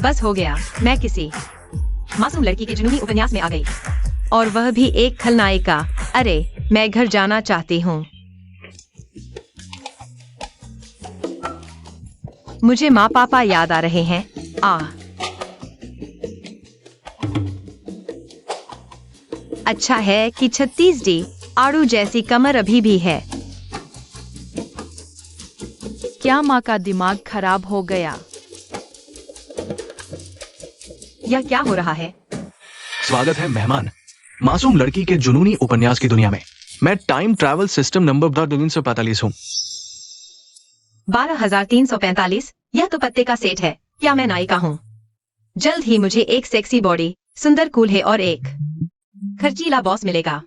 बस हो गया, मैं किसी मासूम लड़की के जुनूनी उपन्यास में आ गई, और वह भी एक खलनायिका। अरे, मैं घर जाना चाहती हूँ। मुझे माँ पापा याद आ रहे हैं। अच्छा है कि 36D आड़ू जैसी कमर अभी भी है। क्या माँ का दिमाग खराब हो गया? यह क्या हो रहा है? स्वागत है मेहमान, मासूम लड़की के जुनूनी उपन्यास की दुनिया में। मैं टाइम ट्रैवल सिस्टम नंबर 345 हूँ। 12345? यह तो पत्ते का सेट है। क्या मैं नायिका हूँ? जल्द ही मुझे एक सेक्सी बॉडी, सुंदर कूल्हे और एक खर्चीला बॉस मिलेगा।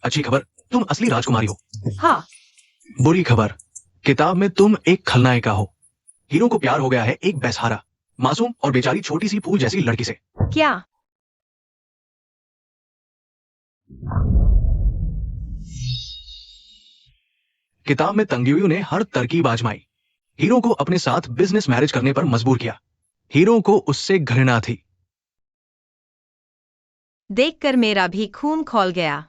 अच्छी खबर, तुम असली राजकुमारी हो। हाँ। बुरी खबर, किताब में तुम एक खलनायिका हो। हीरो को प्यार हो गया है एक बेसहारा, मासूम और बेचारी छोटी सी फूल जैसी लड़की से। क्या? किताब में तंगयुयु ने हर तरकीब आजमाई, हीरो को अपने साथ बिजनेस मैरिज करने पर मजबूर किया। हीरो को उससे घृणा थी। देखकर मेरा भी खून खौल गया।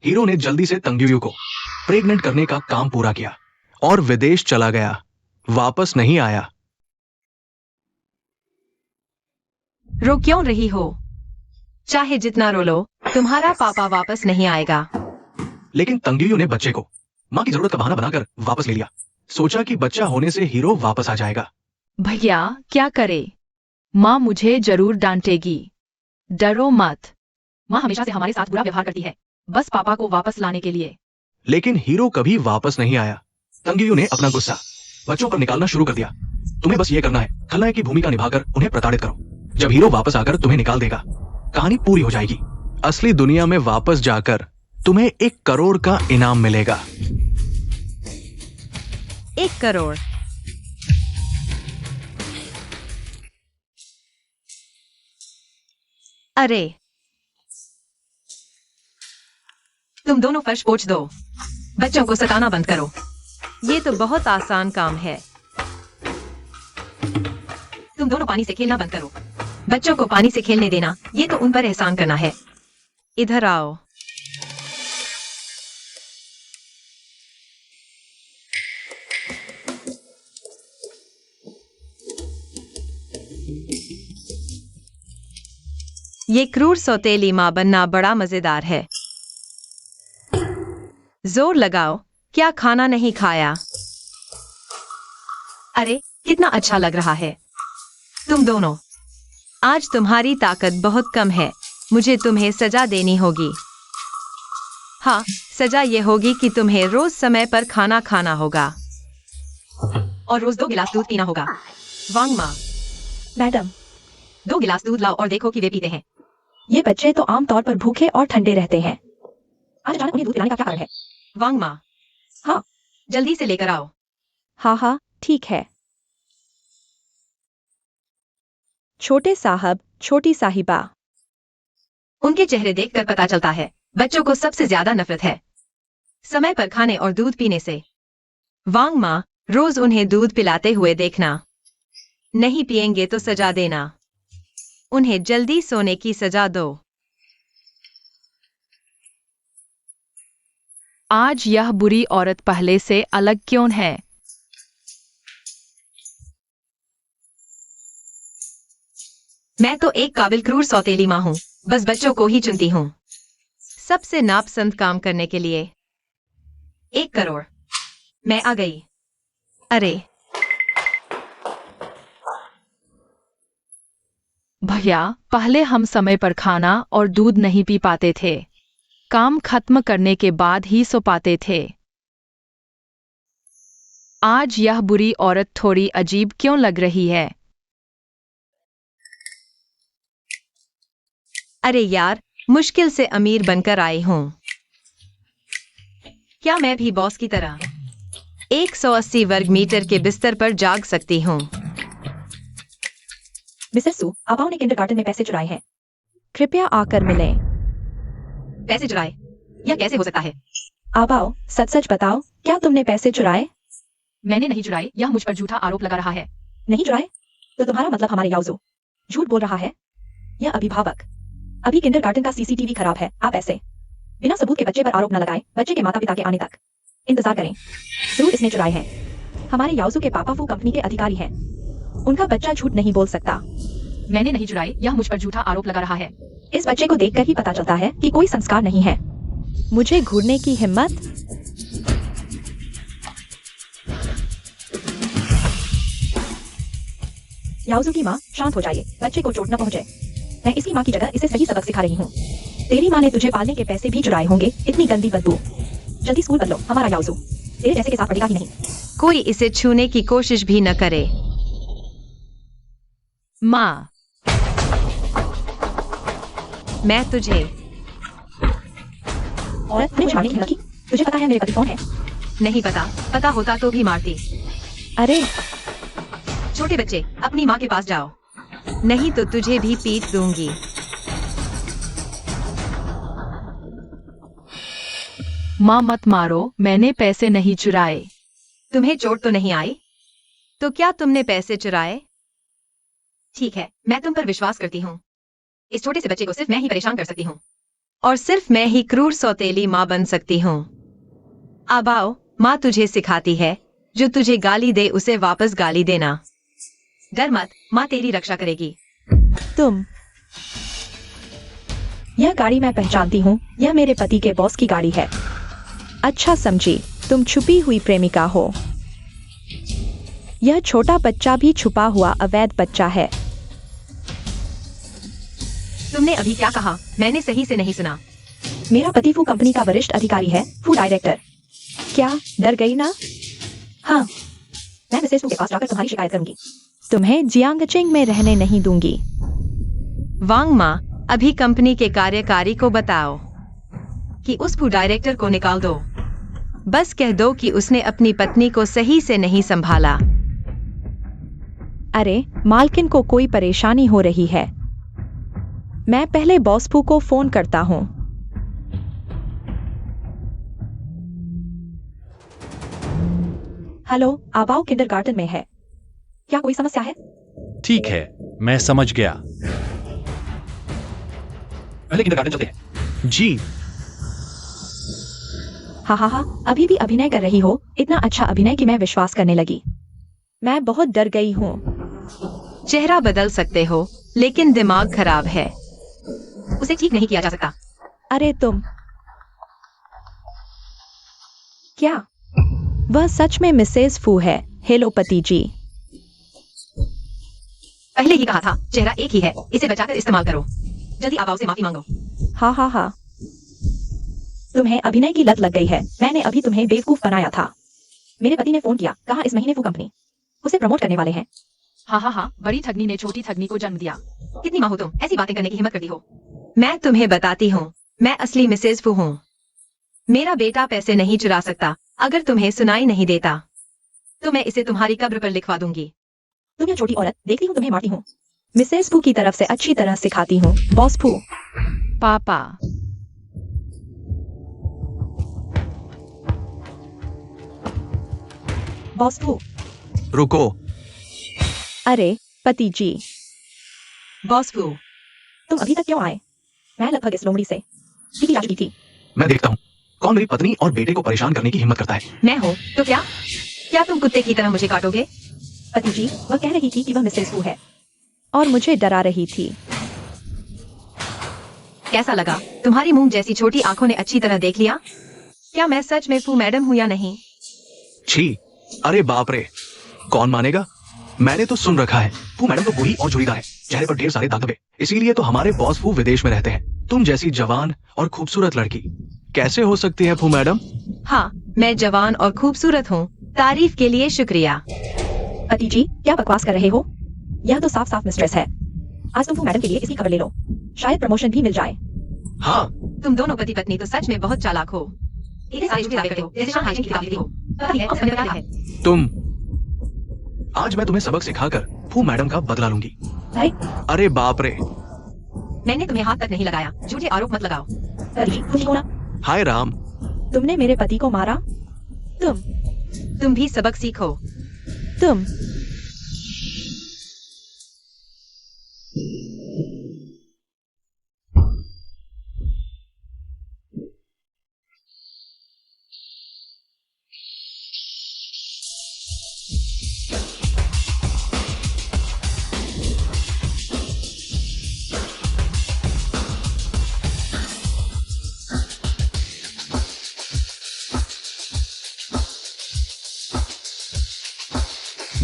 हीरो ने जल्दी से तंगयुयु को प्रेग्नेंट करने का काम पूरा किया और विदेश चला गया। वापस नहीं आया। रो क्यों रही हो? चाहे जितना रो लो, तुम्हारा पापा वापस नहीं आएगा। लेकिन तंगयुयु ने बच्चे को माँ की जरूरत का बहाना बनाकर वापस ले लिया। सोचा कि बच्चा होने से हीरो वापस आ जाएगा। भैया, क्या करे? माँ मुझे जरूर डांटेगी। डरो मत। माँ हमेशा से हमारे साथ बुरा व्यवहार करती है, बस पापा को वापस लाने के लिए। लेकिन हीरो कभी वापस नहीं आया। तंगयुयु ने अपना गुस्सा बच्चों पर निकालना शुरू कर दिया। तुम्हें बस ये करना है, खलनायक की भूमिका निभाकर उन्हें प्रताड़ित करो। जब हीरो वापस आकर तुम्हें निकाल देगा, कहानी पूरी हो जाएगी। असली दुनिया में वापस जाकर तुम्हें 1 करोड़ का इनाम मिलेगा। 1 करोड़? अरे, तुम दोनों फर्श पोंछ दो। बच्चों को सताना बंद करो। ये तो बहुत आसान काम है। तुम दोनों पानी से खेलना बंद करो। बच्चों को पानी से खेलने देना, ये तो उन पर एहसान करना है। इधर आओ। ये क्रूर सौतेली माँ बनना बड़ा मजेदार है। जोर लगाओ। क्या खाना नहीं खाया? अरे, कितना अच्छा लग रहा है। तुम दोनों, आज तुम्हारी ताकत बहुत कम है। मुझे तुम्हें सजा देनी होगी। हाँ, सजा ये होगी कि तुम्हें रोज समय पर खाना खाना होगा और रोज 2 गिलास दूध पीना होगा। वांग माँ। मैडम, 2 गिलास दूध लाओ और देखो कि वे पीते हैं। ये बच्चे तो आमतौर पर भूखे और ठंडे रहते हैं। आज अचानक उन्हें दूध पिलाने का क्या कारण है? वांग माँ। हाँ। जल्दी से लेकर आओ। हाँ, ठीक है। छोटे साहब, छोटी साहिबा। उनके चेहरे देखकर पता चलता है, बच्चों को सबसे ज्यादा नफरत है समय पर खाने और दूध पीने से। वांग माँ, रोज उन्हें दूध पिलाते हुए देखना। नहीं पिएंगे तो सजा देना। उन्हें जल्दी सोने की सजा दो। आज यह बुरी औरत पहले से अलग क्यों है? मैं तो एक काबिल क्रूर सौतेली माँ हूँ, बस बच्चों को ही चुनती हूँ सबसे नापसंद काम करने के लिए। 1 करोड़। मैं आ गई। अरे भैया, पहले हम समय पर खाना और दूध नहीं पी पाते थे। काम खत्म करने के बाद ही सो पाते थे। आज यह बुरी औरत थोड़ी अजीब क्यों लग रही है? अरे यार, मुश्किल से अमीर बनकर आई हूँ। क्या मैं भी बॉस की तरह 180 वर्ग मीटर के बिस्तर पर जाग सकती हूँ? मिसेस सू, आपाओं ने किंडरगार्टन में पैसे चुराए हैं। कृपया आकर मिलें। पैसे चुराए? यह कैसे हो सकता है? आप आओ, सच सच बताओ, क्या तुमने पैसे चुराए? मैंने नहीं चुराए, यह मुझ पर झूठा आरोप लगा रहा है। नहीं चुराए? तो तुम्हारा मतलब हमारे याओजो झूठ बोल रहा है? यह अभिभावक, अभी किंडरगार्टन का सीसीटीवी खराब है। आप ऐसे बिना सबूत के बच्चे पर आरोप न लगाएं। बच्चे के माता पिता के आने तक इंतजार करें। जरूर इसने चुराए हैं। हमारे याओजो के पापा वो कंपनी के अधिकारी हैं। उनका बच्चा झूठ नहीं बोल सकता। मैंने नहीं चुराए, यह मुझ पर झूठा आरोप लगा रहा है। इस बच्चे को देखकर ही पता चलता है कि कोई संस्कार नहीं है। मुझे घूरने की हिम्मत? याओजो की माँ, शांत हो जाइए, बच्चे को चोट न पहुंचे। मैं इसकी माँ की जगह इसे सही सबक सिखा रही हूँ। तेरी माँ ने तुझे पालने के पैसे भी चुराए होंगे। इतनी गंदी बदबू। जल्दी स्कूल बदलो, हमारा याओजो तेरे जैसे के साथ पड़ेगा ही नहीं। कोई इसे छूने की कोशिश भी न करे। माँ, मैं तुझे औरत, तुमने मुझे मारने की हिम्मत की? तुझे पता है मेरे पति कौन है? नहीं पता होता तो भी मारती। अरे छोटे बच्चे, अपनी माँ के पास जाओ, नहीं तो तुझे भी पीट दूंगी। माँ मत मारो, मैंने पैसे नहीं चुराए। तुम्हें चोट तो नहीं आई? तो क्या तुमने पैसे चुराए? ठीक है, मैं तुम पर विश्वास करती हूँ। इस छोटे से बच्चे को सिर्फ मैं ही परेशान कर सकती हूँ, और सिर्फ मैं ही क्रूर सौतेली माँ बन सकती हूँ। अब आओ, माँ तुझे सिखाती है, जो तुझे गाली दे उसे वापस गाली देना। डर मत, माँ तेरी रक्षा करेगी। तुम, यह गाड़ी मैं पहचानती हूँ। यह मेरे पति के बॉस की गाड़ी है। अच्छा समझी, तुम छुपी हुई प्रेमिका हो। यह छोटा बच्चा भी छुपा हुआ अवैध बच्चा है। तुमने अभी क्या कहा? मैंने सही से नहीं सुना। मेरा पति फू कंपनी का वरिष्ठ अधिकारी है, फू डायरेक्टर। क्या डर गई ना? हाँ, मैं मिसेस फू के पास जाकर तुम्हारी शिकायत करूंगी। तुम्हें जियांगचिंग में रहने नहीं दूंगी। वांग माँ, अभी कंपनी के कार्यकारी को बताओ कि उस फू डायरेक्टर को निकाल दो। बस कह दो कि उसने अपनी पत्नी को सही से नहीं संभाला। अरे, मालकिन को कोई परेशानी हो रही है। मैं पहले बॉस फू को फोन करता हूँ। हेलो, आबाओ किंडरगार्टन में है। क्या कोई समस्या है? ठीक है, मैं समझ गया। पहले किंडरगार्टन चलते हैं। जी। हाँ, अभी भी अभिनय कर रही हो। इतना अच्छा अभिनय कि मैं विश्वास करने लगी। मैं बहुत डर गई हूँ। चेहरा बदल सकते हो, लेकिन दिमाग खराब है, उसे ठीक नहीं किया जा सकता। अरे तुम, क्या वह सच में मिसेस फू है? हेलो पति जी। पहले ही कहा था, चेहरा एक ही है, इसे बचाकर इस्तेमाल करो। जल्दी आबाओ से माफी मांगो। हाँ, तुम्हें अभिनय की लत लग गई है। मैंने अभी तुम्हें बेवकूफ बनाया था। मेरे पति ने फोन किया, कहा इस महीने फू कंपनी उसे प्रमोट करने वाले हैं। हाँ, बड़ी ठगनी ने छोटी ठगनी को जन्म दिया। कितनी माँ हो तुम, ऐसी बातें करने की हिम्मत करती हो? मैं तुम्हें बताती हूँ, मैं असली मिसेस फू हूँ। मेरा बेटा पैसे नहीं चुरा सकता। अगर तुम्हें सुनाई नहीं देता तो मैं इसे तुम्हारी कब्र पर लिखवा दूंगी। तुम यह छोटी औरत, देखती हूँ तुम्हें मारती हूँ। मिसेस फू की तरफ से अच्छी तरह सिखाती हूँ। बॉस फू। पापा, बॉस फू। रुको। अरे पति जी, बॉस फू, तुम अभी तक क्यों आए? मैं लगभग इस लोमड़ी से सीधी आ चुकी थी। मैं देखता हूँ कौन मेरी पत्नी और बेटे को परेशान करने की हिम्मत करता है। मैं हूँ तो क्या तुम कुत्ते की तरह मुझे काटोगे? पति जी, वह कह रही थी कि वह मिसेस फू है और मुझे डरा रही थी। कैसा लगा? तुम्हारी मूंग जैसी छोटी आंखों ने अच्छी तरह देख लिया। क्या मैं सच में फू मैडम हूँ या नहीं? छी, अरे बाप रे, कौन मानेगा? मैंने तो सुन रखा है फू मैडम तो बूढ़ी और जुड़ीदार है, चेहरे पर ढेर सारे दाग धब्बे, इसीलिए तो हमारे बॉस फू विदेश में रहते हैं। तुम जैसी जवान और खूबसूरत लड़की कैसे हो सकती है फू मैडम? हाँ, मैं जवान और खूबसूरत हूँ। तारीफ के लिए शुक्रिया। पति जी, क्या बकवास कर रहे हो? यह तो साफ साफ मिस्ट्रेस है। आज तुम फू मैडम के लिए इसकी खबर ले लो, शायद प्रमोशन भी मिल जाए। हाँ, तुम दोनों पति पत्नी तो सच में बहुत चालाक हो। इतने सारे झूठे दावे करते हो, जैसे शान हाइजीन की किताब लिखती हो। पता नहीं है, समझ में क्या है? तुम, आज मैं तुम्हें सबक सिखाकर फू मैडम का बदला लूंगी। भाई, अरे बाप रे, मैंने तुम्हें हाथ तक नहीं लगाया, झूठे आरोप मत लगाओ। पति जी, तुम ठीक हो ना? हाय राम। तुमने मेरे पति को मारा। तुम भी सबक सीखो। तुम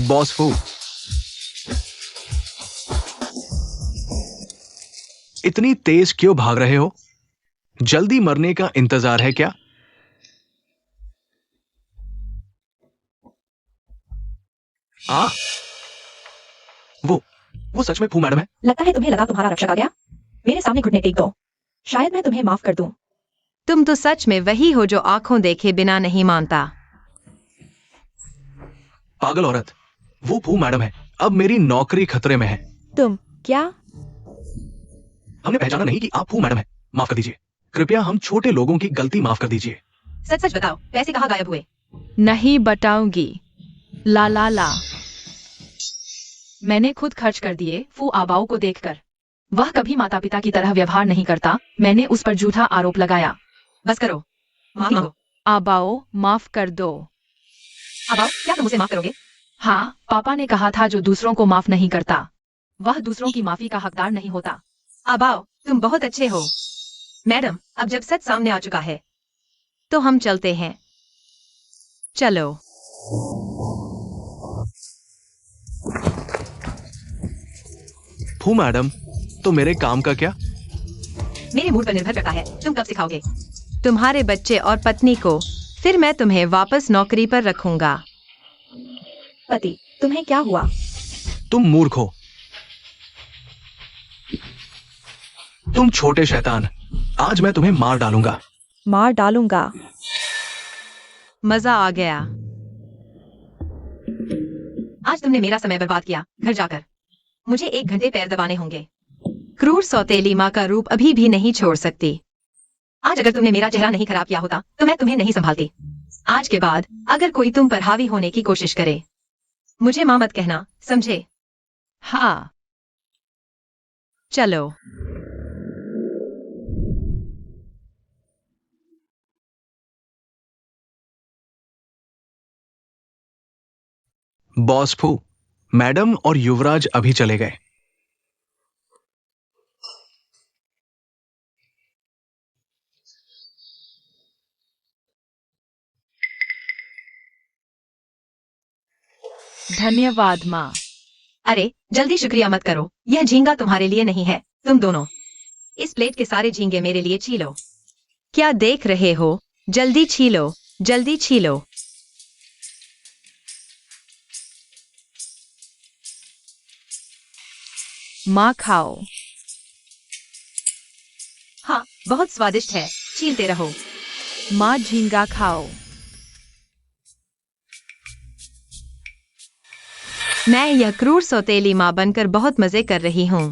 बॉस फू, इतनी तेज क्यों भाग रहे हो? जल्दी मरने का इंतजार है क्या? आ, वो सच में फू मैडम है? लगता है तुम्हें लगा तुम्हारा रक्षक आ गया। मेरे सामने घुटने टेक दो, शायद मैं तुम्हें माफ कर दूं। तुम तो सच में वही हो जो आंखों देखे बिना नहीं मानता। पागल औरत, वो फू मैडम है। अब मेरी नौकरी खतरे में है। तुम क्या? हमने पहचाना नहीं कि आप फू मैडम है। माफ कर दीजिए। कृपया हम छोटे लोगों की गलती माफ कर दीजिए। सच सच बताओ, पैसे कहाँ गायब हुए? नहीं बताऊंगी। ला ला ला। मैंने खुद खर्च कर दिए फू आबाओ को देखकर। वह कभी माता पिता की तरह व्यवहार नहीं करता। मैंने उस पर झूठा आरोप लगाया। बस करो, माफी मांगो। आबाओ माफ कर दो। अब आओ, क्या तुम उसे माफ करोगे? हाँ, पापा ने कहा था जो दूसरों को माफ नहीं करता वह दूसरों की माफी का हकदार नहीं होता। अब आओ, तुम बहुत अच्छे हो। मैडम, अब जब सच सामने आ चुका है तो हम चलते हैं। चलो। फू मैडम, तो मेरे काम का क्या? मेरे मूड पर निर्भर करता है तुम कब सिखाओगे। तुम्हारे बच्चे और पत्नी को, फिर मैं तुम्हें वापस नौकरी पर रखूंगा। पति, तुम्हें क्या हुआ? तुम मूर्ख हो। तुम छोटे शैतान, आज मैं तुम्हें मार डालूंगा। मार डालूंगा। मजा आ गया। आज तुमने मेरा समय बर्बाद किया। घर जाकर मुझे 1 घंटे पैर दबाने होंगे। क्रूर सौतेली माँ का रूप अभी भी नहीं छोड़ सकती। आज अगर तुमने मेरा चेहरा नहीं खराब किया होता तो मैं तुम्हें नहीं संभालती। आज के बाद अगर कोई तुम पर हावी होने की कोशिश करे, मुझे माँ मत कहना, समझे? हाँ। चलो। बॉस फू, मैडम और युवराज अभी चले गए। धन्यवाद माँ। अरे जल्दी शुक्रिया मत करो, यह झींगा तुम्हारे लिए नहीं है। तुम दोनों इस प्लेट के सारे झींगे मेरे लिए छीलो। क्या देख रहे हो? जल्दी छीलो, जल्दी छीलो। माँ खाओ। हाँ, बहुत स्वादिष्ट है, छीलते रहो। माँ झींगा खाओ। मैं यह क्रूर सौतेली माँ बनकर बहुत मजे कर रही हूँ।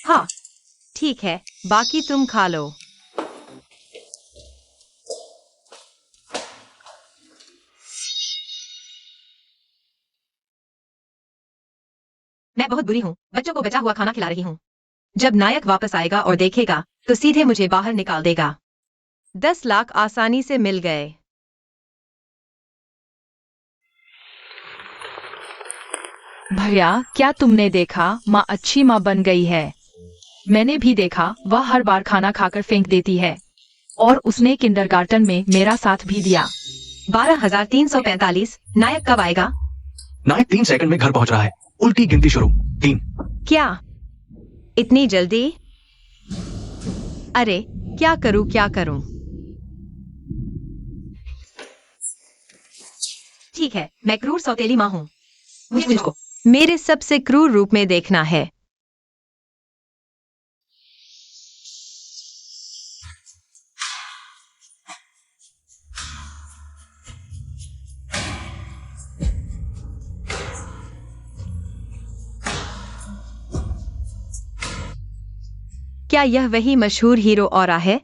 हाँ, ठीक है, बाकी तुम खा लो। मैं बहुत बुरी हूँ, बच्चों को बचा हुआ खाना खिला रही हूँ। जब नायक वापस आएगा और देखेगा तो सीधे मुझे बाहर निकाल देगा। 10 लाख आसानी से मिल गए। भैया, क्या तुमने देखा? माँ अच्छी माँ बन गई है। मैंने भी देखा, वह हर बार खाना खाकर फेंक देती है और उसने किंडरगार्टन में मेरा साथ भी दिया। 12,345। नायक कब आएगा? नायक 3 सेकंड में घर पहुंच रहा है। उल्टी गिनती शुरू। 3। क्या इतनी जल्दी? अरे क्या करूं, क्या करूं? ठीक है, मैं क्रूर सौतेली माँ हूँ। मुझको मेरे सबसे क्रूर रूप में देखना है। क्या यह वही मशहूर हीरो ऑरा है?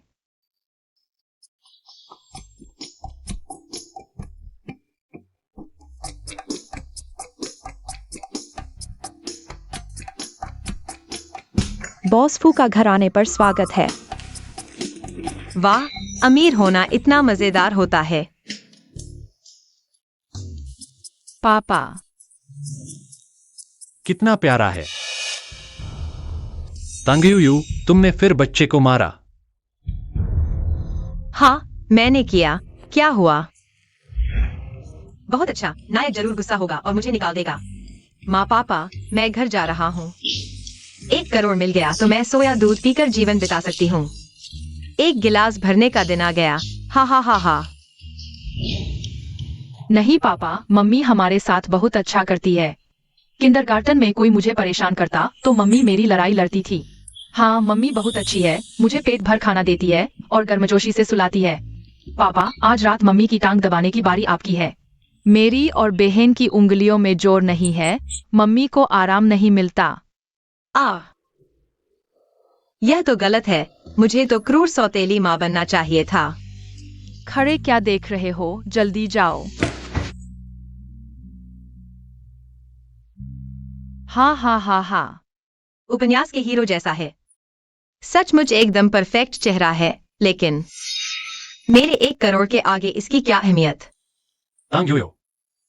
बॉस फू का घर आने पर स्वागत है। वाह, अमीर होना इतना मजेदार होता है। पापा, कितना प्यारा है। तंगयू, तुमने फिर बच्चे को मारा। हाँ, मैंने किया। क्या हुआ? बहुत अच्छा, नायक जरूर गुस्सा होगा और मुझे निकाल देगा। माँ पापा, मैं घर जा रहा हूँ। 1 करोड़ मिल गया तो मैं सोया दूध पीकर जीवन बिता सकती हूँ। 1 गिलास भरने का दिन आ गया। हा हा हा हा। नहीं पापा, मम्मी हमारे साथ बहुत अच्छा करती है। किंडरगार्टन में कोई मुझे परेशान करता तो मम्मी मेरी लड़ाई लड़ती थी। हाँ, मम्मी बहुत अच्छी है, मुझे पेट भर खाना देती है और गर्मजोशी से सुलाती है। पापा, आज रात मम्मी की टांग दबाने की बारी आपकी है। मेरी और बहन की उंगलियों में जोर नहीं है, मम्मी को आराम नहीं मिलता। यह तो गलत है। मुझे तो क्रूर सौतेली माँ बनना चाहिए था। खड़े क्या देख रहे हो, जल्दी जाओ। हाँ हाँ हाँ हाँ। उपन्यास के हीरो जैसा है। सचमुच एकदम परफेक्ट चेहरा है, लेकिन मेरे 1 करोड़ के आगे इसकी क्या अहमियत? तंगयू,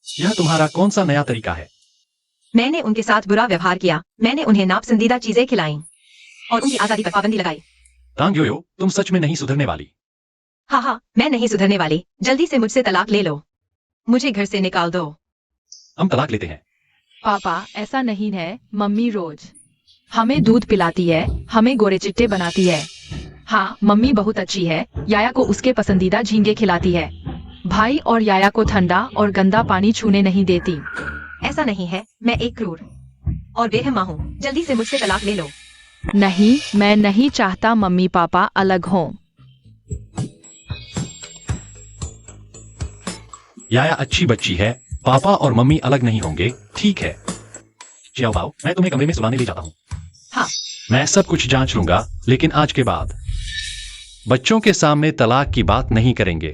यह तुम्हारा कौन सा नया तरीका है? मैंने उनके साथ बुरा व्यवहार किया। मैंने उन्हें नापसंदीदा चीजें खिलाईं और उनकी आजादी पर पाबंदी लगाई। तंगयू, तुम सच में नहीं सुधरने वाली। हाँ हाँ, मैं नहीं सुधरने वाली। जल्दी से मुझसे तलाक ले लो। मुझे घर से निकाल दो। हम तलाक लेते हैं। पापा, ऐसा नहीं है। मम्मी रोज हमें दूध पिलाती है, हमें गोरे चिट्टे बनाती है। हाँ, मम्मी बहुत अच्छी है। याया को उसके पसंदीदा झींगे खिलाती है। भाई और याया को ठंडा और गंदा पानी छूने नहीं देती। ऐसा नहीं है। मैं एक क्रूर और बेरहमा हूँ। जल्दी से मुझसे तलाक ले लो। नहीं, मैं नहीं चाहता मम्मी पापा अलग हों। याया अच्छी बच्ची है, पापा और मम्मी अलग नहीं होंगे, ठीक है। जियाओ बाओ, मैं तुम्हें कमरे में सुलाने ले जाता हूँ। हाँ। मैं सब कुछ जांच लूंगा, लेकिन आज के बाद बच्चों के सामने तलाक की बात नहीं करेंगे।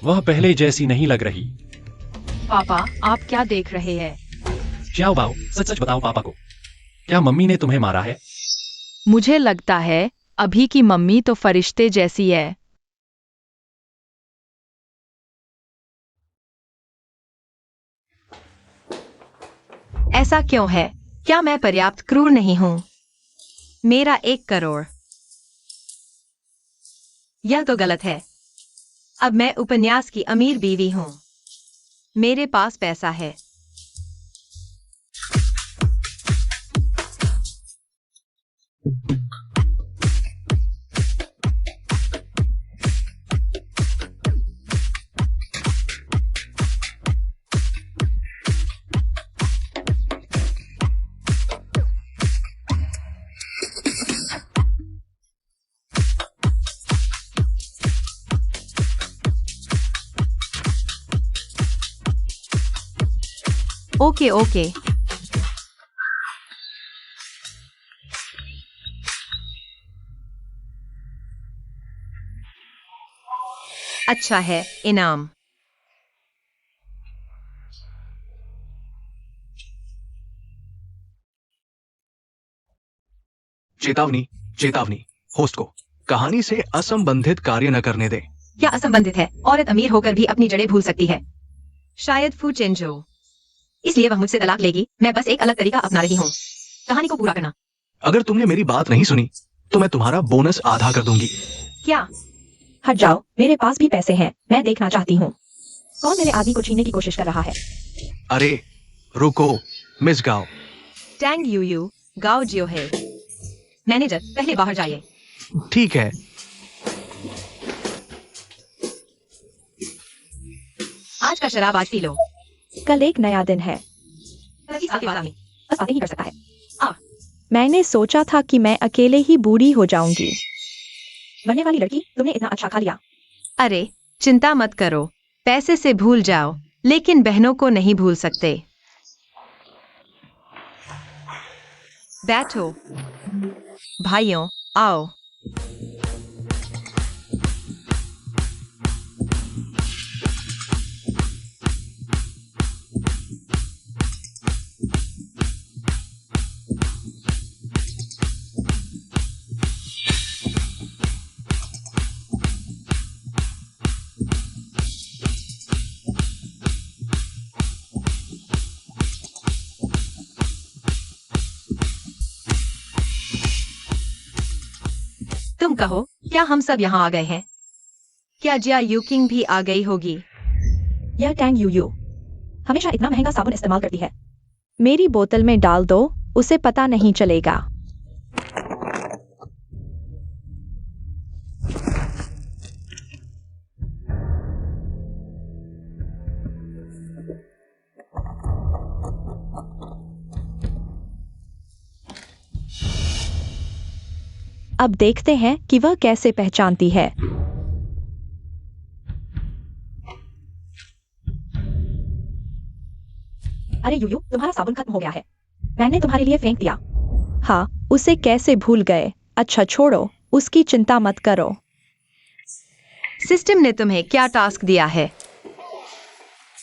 वह पहले जैसी नहीं लग रही। पापा, आप क्या देख रहे हैं? जियाओ बाओ, सच सच बताओ पापा को, क्या मम्मी ने तुम्हें मारा है? मुझे लगता है अभी की मम्मी तो फरिश्ते जैसी है। ऐसा क्यों है? क्या मैं पर्याप्त क्रूर नहीं हूँ? मेरा 1 करोड़। यह तो गलत है। अब मैं उपन्यास की अमीर बीवी हूँ। मेरे पास पैसा है। Okay okay. अच्छा है, इनाम। चेतावनी, चेतावनी। होस्ट को कहानी से असंबंधित कार्य न करने दे। क्या असंबंधित है? औरत अमीर होकर भी अपनी जड़ें भूल सकती है। शायद फू चेंजो। इसलिए वह मुझसे तलाक लेगी। मैं बस एक अलग तरीका अपना रही हूँ। कहानी को पूरा करना। अगर तुमने मेरी बात नहीं सुनी तो मैं तुम्हारा बोनस आधा कर दूंगी। क्या? हट जाओ, मेरे पास भी पैसे हैं। मैं देखना चाहती हूँ कौन मेरे आदमी को छीनने की कोशिश कर रहा है। अरे रुको, मिस गाओ। टैंग यू गाओ जियो है। मैनेजर, पहले बाहर जाइए। ठीक है। आज का शराब आज पी लो। कल एक नया दिन है। 25 साल के बाद आदमी बस बातें ही कर सकता है। मैंने सोचा था कि मैं अकेले ही बूढ़ी हो जाऊंगी। बनने वाली लड़की, तुमने इतना अच्छा खा लिया। अरे चिंता मत करो, पैसे से भूल जाओ, लेकिन बहनों को नहीं भूल सकते। बैठो भाइयों, आओ। तुम कहो, क्या हम सब यहाँ आ गए हैं? क्या जिया यूकिंग भी आ गई होगी? यह टैंग यू हमेशा इतना महंगा साबुन इस्तेमाल करती है। मेरी बोतल में डाल दो, उसे पता नहीं चलेगा। अब देखते हैं कि वह कैसे पहचानती है। अरे यूयू, तुम्हारा साबुन खत्म हो गया है। मैंने तुम्हारे लिए फेंक दिया। हाँ, उसे कैसे भूल गए? अच्छा छोड़ो, उसकी चिंता मत करो। सिस्टम ने तुम्हें क्या टास्क दिया है?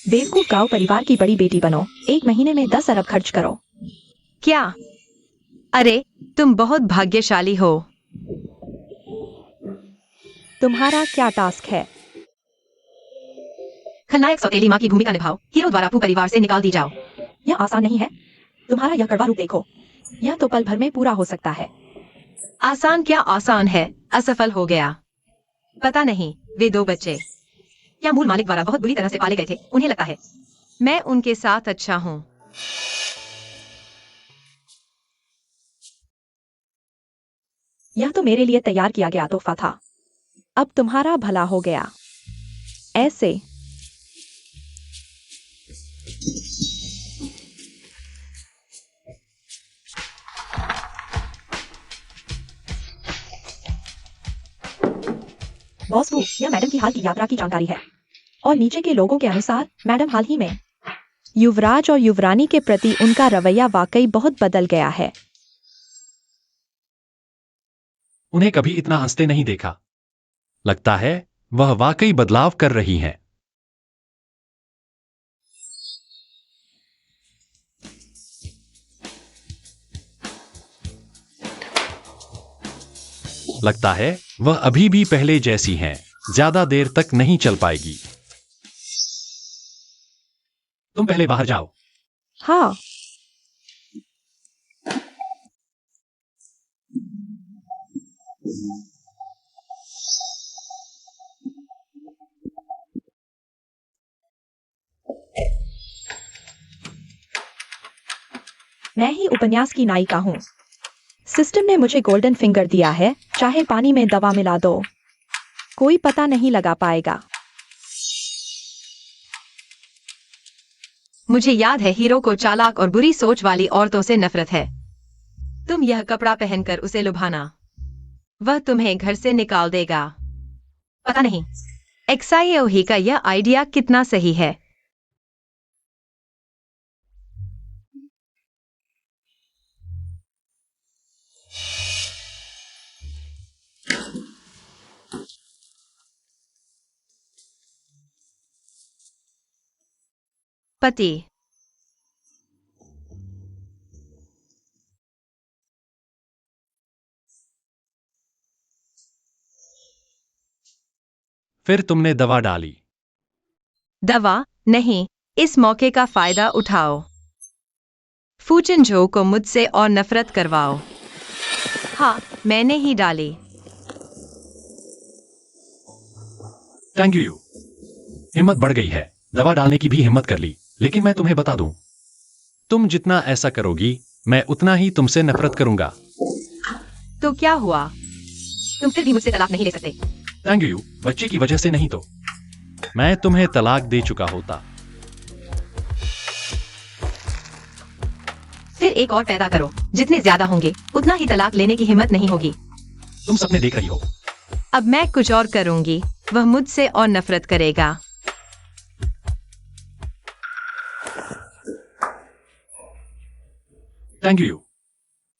बेवकूफ गांव परिवार की बड़ी बेटी बनो, 1 महीने में 10 अरब खर्च करो। क्या? अरे, तुम बहुत भाग्यशाली हो। तुम्हारा क्या टास्क है? खलनायक सौतेली माँ की भूमिका निभाओ, हीरो द्वारा पू परिवार से निकाल दी जाओ। यह आसान नहीं है। तुम्हारा यह कड़वा रूप देखो। यह तो पल भर में पूरा हो सकता है। आसान क्या आसान है, असफल हो गया। पता नहीं, वे 2 बच्चे क्या मूल मालिक द्वारा बहुत बुरी तरह से पाले गए थे, उन्हें लगता है मैं उनके साथ अच्छा हूँ। यह तो मेरे लिए तैयार किया गया तोहफा था। अब तुम्हारा भला हो गया। ऐसे बॉस वो, यह मैडम की हाल की यात्रा की जानकारी है। और नीचे के लोगों के अनुसार मैडम हाल ही में युवराज और युवरानी के प्रति उनका रवैया वाकई बहुत बदल गया है। उन्हें कभी इतना हंसते नहीं देखा। लगता है वह वाकई बदलाव कर रही हैं। लगता है वह अभी भी पहले जैसी हैं, ज्यादा देर तक नहीं चल पाएगी। तुम पहले बाहर जाओ। हाँ, मैं ही उपन्यास की नायिका हूँ। सिस्टम ने मुझे गोल्डन फिंगर दिया है, चाहे पानी में दवा मिला दो, कोई पता नहीं लगा पाएगा। मुझे याद है हीरो को चालाक और बुरी सोच वाली औरतों से नफरत है। तुम यह कपड़ा पहनकर उसे लुभाना, वह तुम्हें घर से निकाल देगा। पता नहीं एक्साईओही का यह आइडिया कितना सही है। पति फिर तुमने दवा डाली। दवा नहीं, इस मौके का फायदा उठाओ। फूचन झो को मुझसे और नफरत करवाओ। हाँ, मैंने ही डाली। Thank you. हिम्मत बढ़ गई है, दवा डालने की भी हिम्मत कर ली। लेकिन मैं तुम्हें बता दूं, तुम जितना ऐसा करोगी मैं उतना ही तुमसे नफरत करूंगा। तो क्या हुआ? तुम फिर भी मुझसे तलाक नहीं ले सकते। Thank you. बच्चे की वजह से नहीं तो मैं तुम्हें तलाक दे चुका होता। फिर एक और पैदा करो, जितने ज्यादा होंगे उतना ही तलाक लेने की हिम्मत नहीं होगी। तुम सपने देख रही हो। अब मैं कुछ और करूंगी, वह मुझसे और नफरत करेगा। Thank you.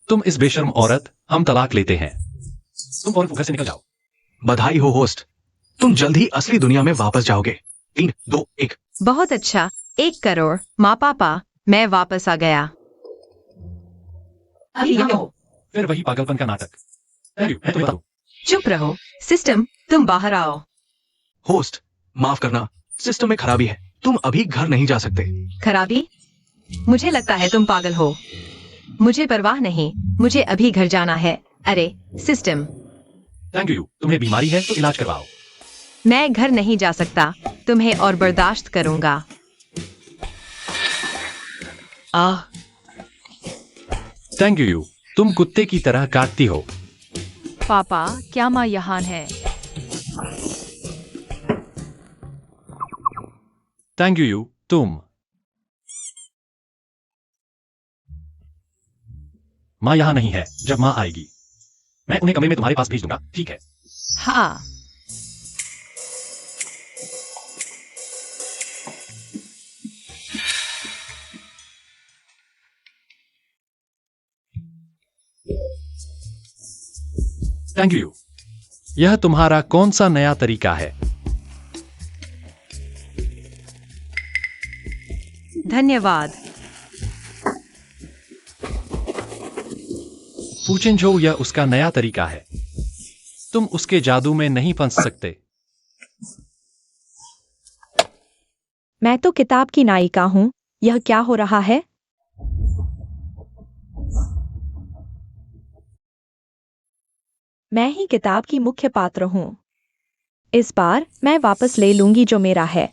तुम इस बेशर्म औरत, हम तलाक लेते हैं। तुम फौरन घर से निकल जाओ। बधाई हो होस्ट, तुम जल्द ही असली दुनिया में वापस जाओगे। 3, 2, 1। बहुत अच्छा। 1 करोड़। माँ पापा, मैं वापस आ गया। अभी यहाँ हो। फिर वही पागलपन का नाटक। थैंक यू, मैं तुम्हें बताऊं। चुप रहो। सिस्टम, तुम बाहर आओ। होस्ट, माफ करना, सिस्टम में खराबी है, तुम अभी घर नहीं जा सकते। खराबी? मुझे लगता है तुम पागल हो। मुझे परवाह नहीं, मुझे अभी घर जाना है। अरे सिस्टम, थैंक यू। तुम्हें बीमारी है तो इलाज करवाओ। मैं घर नहीं जा सकता, तुम्हें और बर्दाश्त करूंगा। आह, थैंक यू। तुम कुत्ते की तरह काटती हो। पापा, क्या माँ यहाँ है? Thank you. तुम माँ यहाँ नहीं है। जब माँ आएगी मैं उन्हें कमरे में तुम्हारे पास भेज दूंगा, ठीक है? हाँ। Thank you. यह तुम्हारा कौन सा नया तरीका है? धन्यवाद। पूछो, यह उसका नया तरीका है। तुम उसके जादू में नहीं फंस सकते। मैं तो किताब की नायिका हूँ। यह क्या हो रहा है? मैं ही किताब की मुख्य पात्र हूँ। इस बार मैं वापस ले लूंगी जो मेरा है।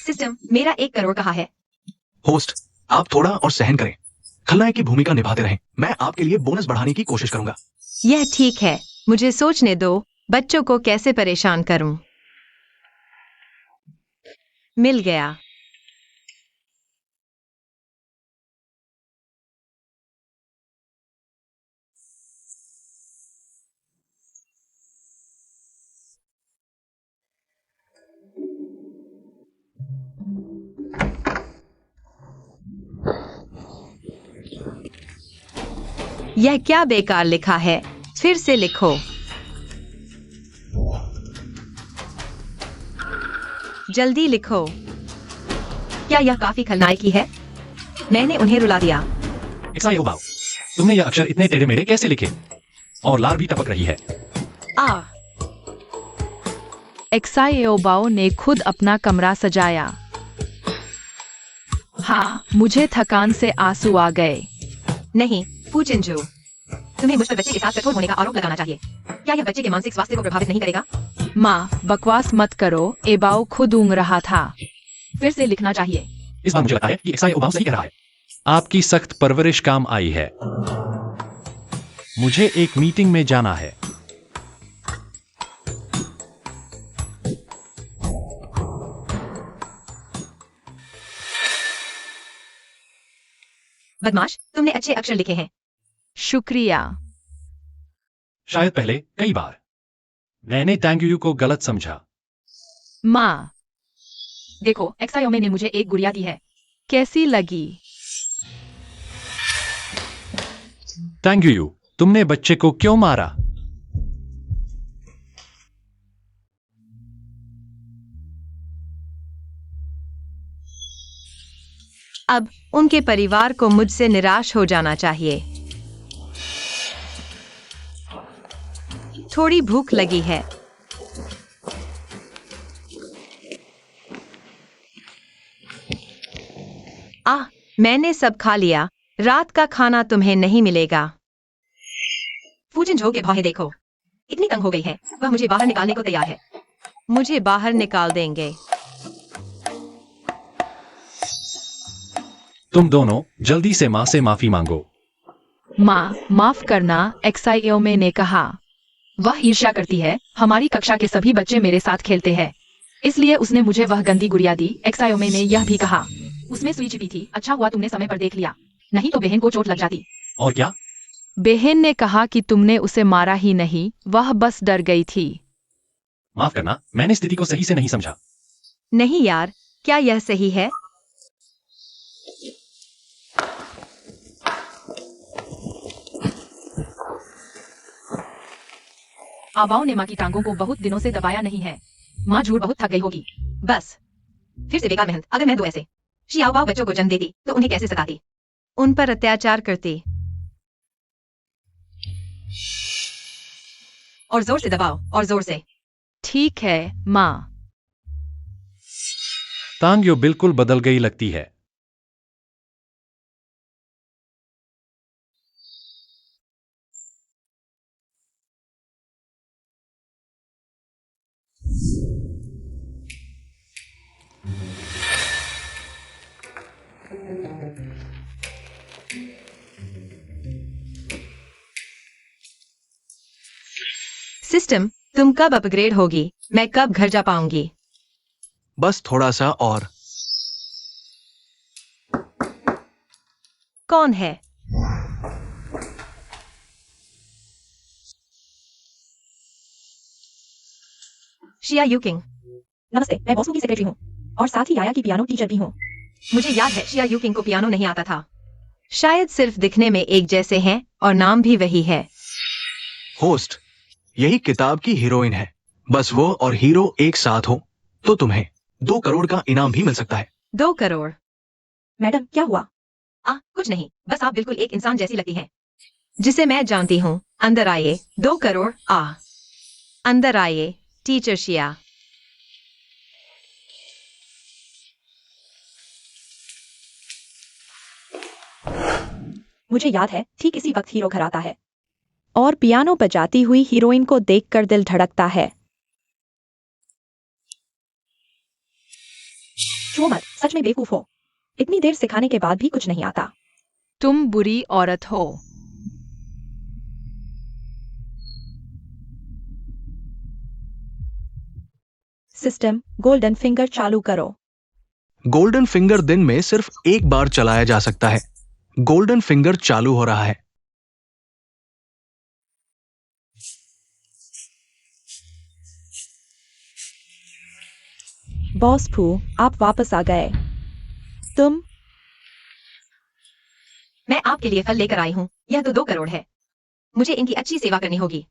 सिस्टम, मेरा 1 करोड़ कहाँ है? होस्ट, आप थोड़ा और सहन करें, खलनायक की भूमिका निभाते रहें। मैं आपके लिए बोनस बढ़ाने की कोशिश करूंगा। यह ठीक है, मुझे सोचने दो, बच्चों को कैसे परेशान करूं। मिल गया। यह क्या बेकार लिखा है? फिर से लिखो। जल्दी लिखो। क्या यह काफी खलनायकी है? मैंने उन्हें रुला दिया। ऐसा हो बाओ, तुमने यह अक्षर इतने टेढ़े मेढ़े कैसे लिखे? और लार भी टपक रही है। आ, एक्साएओबाओ ने खुद अपना कमरा सजाया। हाँ, मुझे थकान से आंसू आ गए। नहीं, पूचिंजू, तुम्हें मुझ पर बच्चे के साथ कठोर होने का आरोप लगाना चाहिए। क्या यह बच्चे के मानसिक स्वास्थ्य को प्रभावित नहीं करेगा? माँ, बकवास मत करो। एबाओ खुद ऊँग रहा था। फिर से लिखना चाहिए। इस बार मुझे लगता है कि एक्साएओबाओ सही कह रहा है। आपकी सख्त परवरिश काम आई है। मुझे एक मीटिंग में जाना है। बदमाश, तुमने अच्छे अक्षर लिखे हैं। शुक्रिया। शायद पहले कई बार मैंने थैंक यू को गलत समझा। माँ, देखो, एक्सायोमे ने मुझे एक गुड़िया दी है। कैसी लगी? Thank you. तुमने बच्चे को क्यों मारा? अब उनके परिवार को मुझसे निराश हो जाना चाहिए। थोड़ी भूख लगी है। मैंने सब खा लिया। रात का खाना तुम्हें नहीं मिलेगा। फूजिन झो के भाई देखो, इतनी तंग हो गई है, वह मुझे बाहर निकालने को तैयार है। मुझे बाहर निकाल देंगे। तुम दोनों जल्दी से माँ से माफी मांगो। माँ, माफ करना, एक्साएओमे ने कहा। वह ईर्ष्या करती है। हमारी कक्षा के सभी बच्चे मेरे साथ खेलते हैं, इसलिए उसने मुझे वह गंदी गुड़िया दी। एक्साएओमे ने यह भी कहा। उसमें सुई छिपी थी। अच्छा हुआ तुमने समय पर देख लिया, नहीं तो बहन को चोट लग जाती। और क्या? बहन ने कहा कि तुमने उसे मारा ही नहीं, वह बस डर गई थी। माफ करना, मैंने स्थिति को सही से नहीं समझा। नहीं यार, क्या यह सही है? आबाओ ने माँ की टांगों को बहुत दिनों से दबाया नहीं है। माँ झूठ बहुत थक गई होगी। बस फिर से बेकार मेहनत। अगर मैं दो ऐसे शियाओबाओ बच्चों को जन्म देती तो उन्हें कैसे सताती? उन पर अत्याचार करती। और जोर से दबाओ, और जोर से। ठीक है माँ। तांग्यो बिल्कुल बदल गई लगती है। सिस्टम, तुम कब अपग्रेड होगी? मैं कब घर जा पाऊंगी? बस थोड़ा सा और। कौन है? शिया यूकिंग। नमस्ते, मैं बॉसू की सेक्रेटरी हूँ और साथ ही याया की पियानो टीचर भी हूँ। मुझे याद है शिया यूकिंग को पियानो नहीं आता था। शायद सिर्फ दिखने में एक जैसे हैं और नाम भी वही है। होस्ट, यही किताब की हीरोइन है। बस वो और हीरो एक साथ हो तो तुम्हें 2 करोड़ का इनाम भी मिल सकता है। 2 करोड़? मैडम क्या हुआ? कुछ नहीं, बस आप बिल्कुल एक इंसान जैसी लगती हैं। जिसे मैं जानती हूँ। अंदर आइए। 2 करोड़। अंदर आइए टीचर शिया। मुझे याद है, ठीक इसी वक्त हीरो घर आता है। और पियानो बजाती हुई हीरोइन को देखकर दिल धड़कता है। छुओ मत, सच में बेवकूफ हो। इतनी देर सिखाने के बाद भी कुछ नहीं आता। तुम बुरी औरत हो। सिस्टम, गोल्डन फिंगर चालू करो। गोल्डन फिंगर दिन में सिर्फ एक बार चलाया जा सकता है। गोल्डन फिंगर चालू हो रहा है। बॉस फू, आप वापस आ गए। तुम? मैं आपके लिए फल लेकर आई हूँ। यह तो 2 करोड़ है। मुझे इनकी अच्छी सेवा करनी होगी।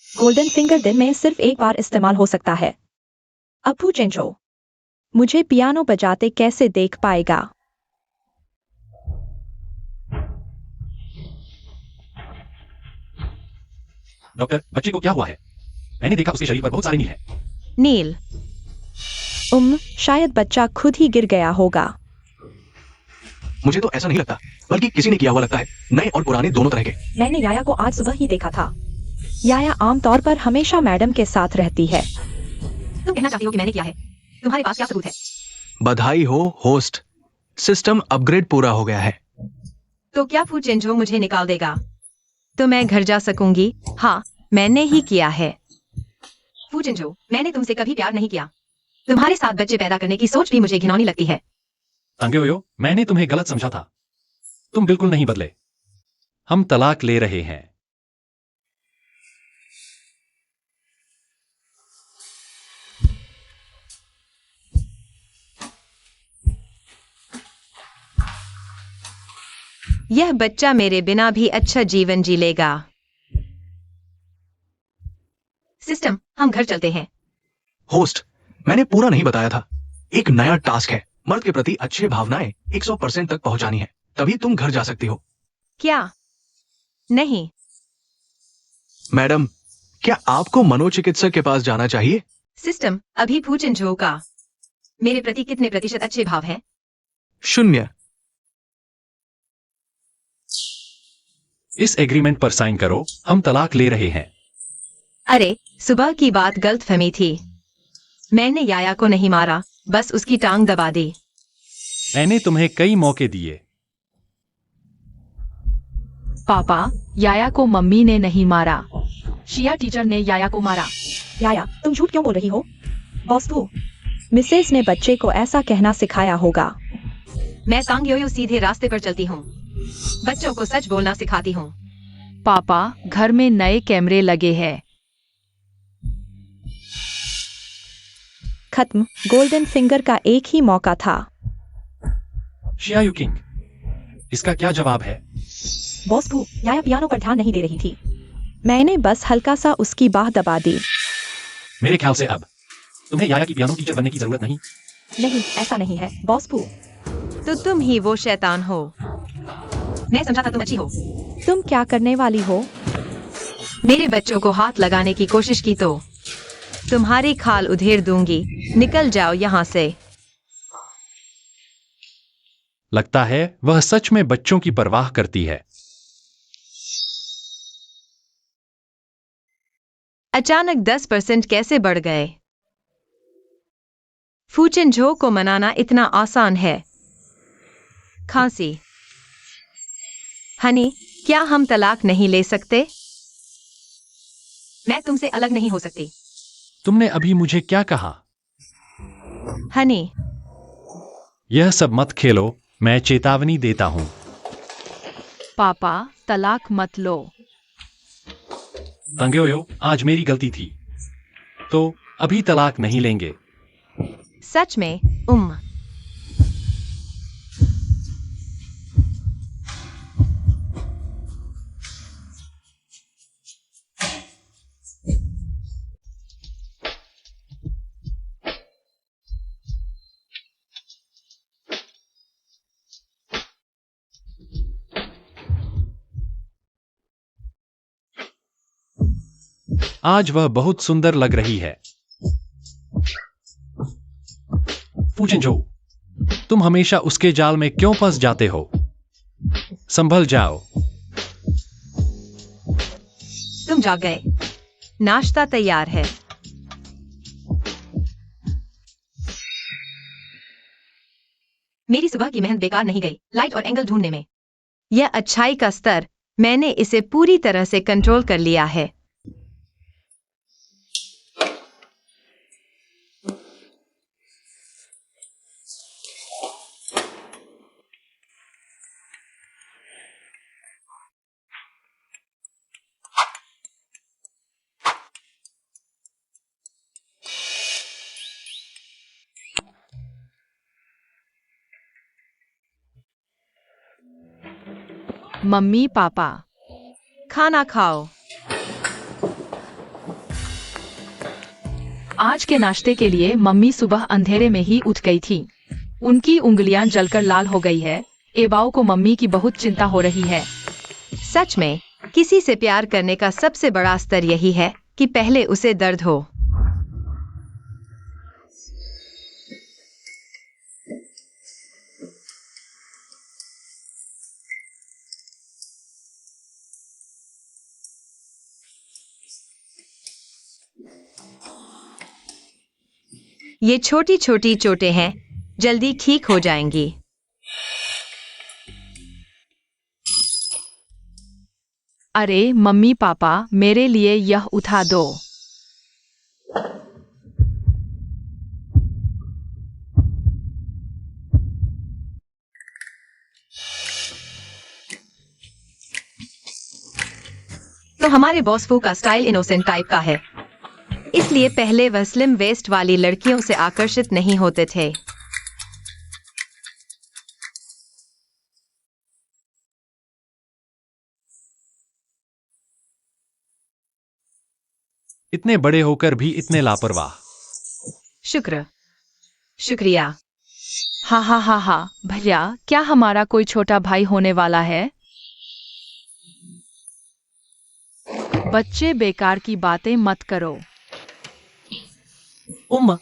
गोल्डन फिंगर दिन में सिर्फ एक बार इस्तेमाल हो सकता है। अप्पू चेंचो। मुझे पियानो बजाते कैसे देख पाएगा? डॉक्टर, बच्चे को क्या हुआ है? मैंने देखा उसके शरीर पर बहुत सारे नील हैं। नील? शायद बच्चा खुद ही गिर गया होगा। मुझे तो ऐसा नहीं लगता, बल्कि किसी ने किया हुआ लगता है। नए और पुराने दोनों तरह के। मैंने याया को आज सुबह ही देखा था। याया आमतौर पर हमेशा मैडम के साथ रहती है। तुम कहना चाहती हो कि मैंने किया है? तुम्हारे पास क्या सबूत है? बधाई हो होस्ट, सिस्टम अपग्रेड पूरा हो गया है। तो क्या फू चेंजो मुझे निकाल देगा? तो मैं घर जा सकूंगी? हाँ, मैंने ही किया है। फू चेंजो, मैंने तुमसे कभी प्यार नहीं किया। तुम्हारे साथ बच्चे पैदा करने की सोच भी मुझे घिनौनी लगती है। तांग्यो, मैंने तुम्हें गलत समझा था। तुम बिल्कुल नहीं बदले। हम तलाक ले रहे हैं। यह बच्चा मेरे बिना भी अच्छा जीवन जी लेगा। सिस्टम, हम घर चलते हैं। होस्ट, मैंने पूरा नहीं बताया था। एक नया टास्क है। मर्द के प्रति अच्छे भावनाएं 100% तक पहुंचानी है, तभी तुम घर जा सकती हो। क्या? नहीं। मैडम, क्या आपको मनोचिकित्सक के पास जाना चाहिए? सिस्टम, अभी फू चेंजो का मेरे प्रति कितने प्रतिशत अच्छे भाव हैं? 0। इस एग्रीमेंट पर साइन करो। हम तलाक ले रहे हैं। अरे, सुबह की बात गलतफहमी थी। मैंने याया को नहीं मारा, बस उसकी टांग दबा दी। मैंने तुम्हें कई मौके दिए। पापा, याया को मम्मी ने नहीं मारा। शिया टीचर ने याया को मारा। याया, तुम झूठ क्यों बोल रही हो? बॉस फू, मिसेस ने बच्चे को ऐसा कहना सिखाया होगा। मैं तांग्योयो सीधे रास्ते पर चलती हूँ। बच्चों को सच बोलना सिखाती हूँ। पापा, घर में नए कैमरे लगे हैं। खत्म। गोल्डन फिंगर का एक ही मौका था। शिया युकिंग, इसका क्या जवाब है? बॉस भू, याया पियानो पर ध्यान नहीं दे रही थी। मैंने बस हल्का सा उसकी बाह दबा दी। मेरे ख्याल से अब तुम्हें याया की पियानो टीचर बनने की जरूरत नहीं। नहीं, ऐसा नहीं है बॉस भू। तो तुम ही वो शैतान हो। मैं समझा था तुम अच्छी हो। तुम क्या करने वाली हो? मेरे बच्चों को हाथ लगाने की कोशिश की तो तुम्हारी खाल उधेड़ दूंगी। निकल जाओ यहाँ से। लगता है वह सच में बच्चों की परवाह करती है। अचानक 10% कैसे बढ़ गए? फूचन झो को मनाना इतना आसान है। खांसी। हनी, क्या हम तलाक नहीं ले सकते? मैं तुमसे अलग नहीं हो सकती। तुमने अभी मुझे क्या कहा? हनी, यह सब मत खेलो, मैं चेतावनी देता हूं। पापा, तलाक मत लो। तंग्योयो, आज मेरी गलती थी। तो अभी तलाक नहीं लेंगे। सच में? आज वह बहुत सुंदर लग रही है। फूचिनझो, तुम हमेशा उसके जाल में क्यों फंस जाते हो? संभल जाओ। तुम जाग गए। नाश्ता तैयार है। मेरी सुबह की मेहनत बेकार नहीं गई लाइट और एंगल ढूंढने में। यह अच्छाई का स्तर, मैंने इसे पूरी तरह से कंट्रोल कर लिया है। मम्मी पापा, खाना खाओ। आज के नाश्ते के लिए मम्मी सुबह अंधेरे में ही उठ गई थी। उनकी उंगलियां जलकर लाल हो गई है। एबाओ को मम्मी की बहुत चिंता हो रही है। सच में, किसी से प्यार करने का सबसे बड़ा स्तर यही है कि पहले उसे दर्द हो। ये छोटी छोटी चोटें हैं, जल्दी ठीक हो जाएंगी। अरे मम्मी पापा, मेरे लिए यह उठा दो। तो हमारे बॉस फू का स्टाइल इनोसेंट टाइप का है। इसलिए पहले वह स्लिम वेस्ट वाली लड़कियों से आकर्षित नहीं होते थे। इतने बड़े होकर भी इतने लापरवाह। शुक्रिया। हा हा हा हा। भैया, क्या हमारा कोई छोटा भाई होने वाला है? बच्चे, बेकार की बातें मत करो। उम्मा,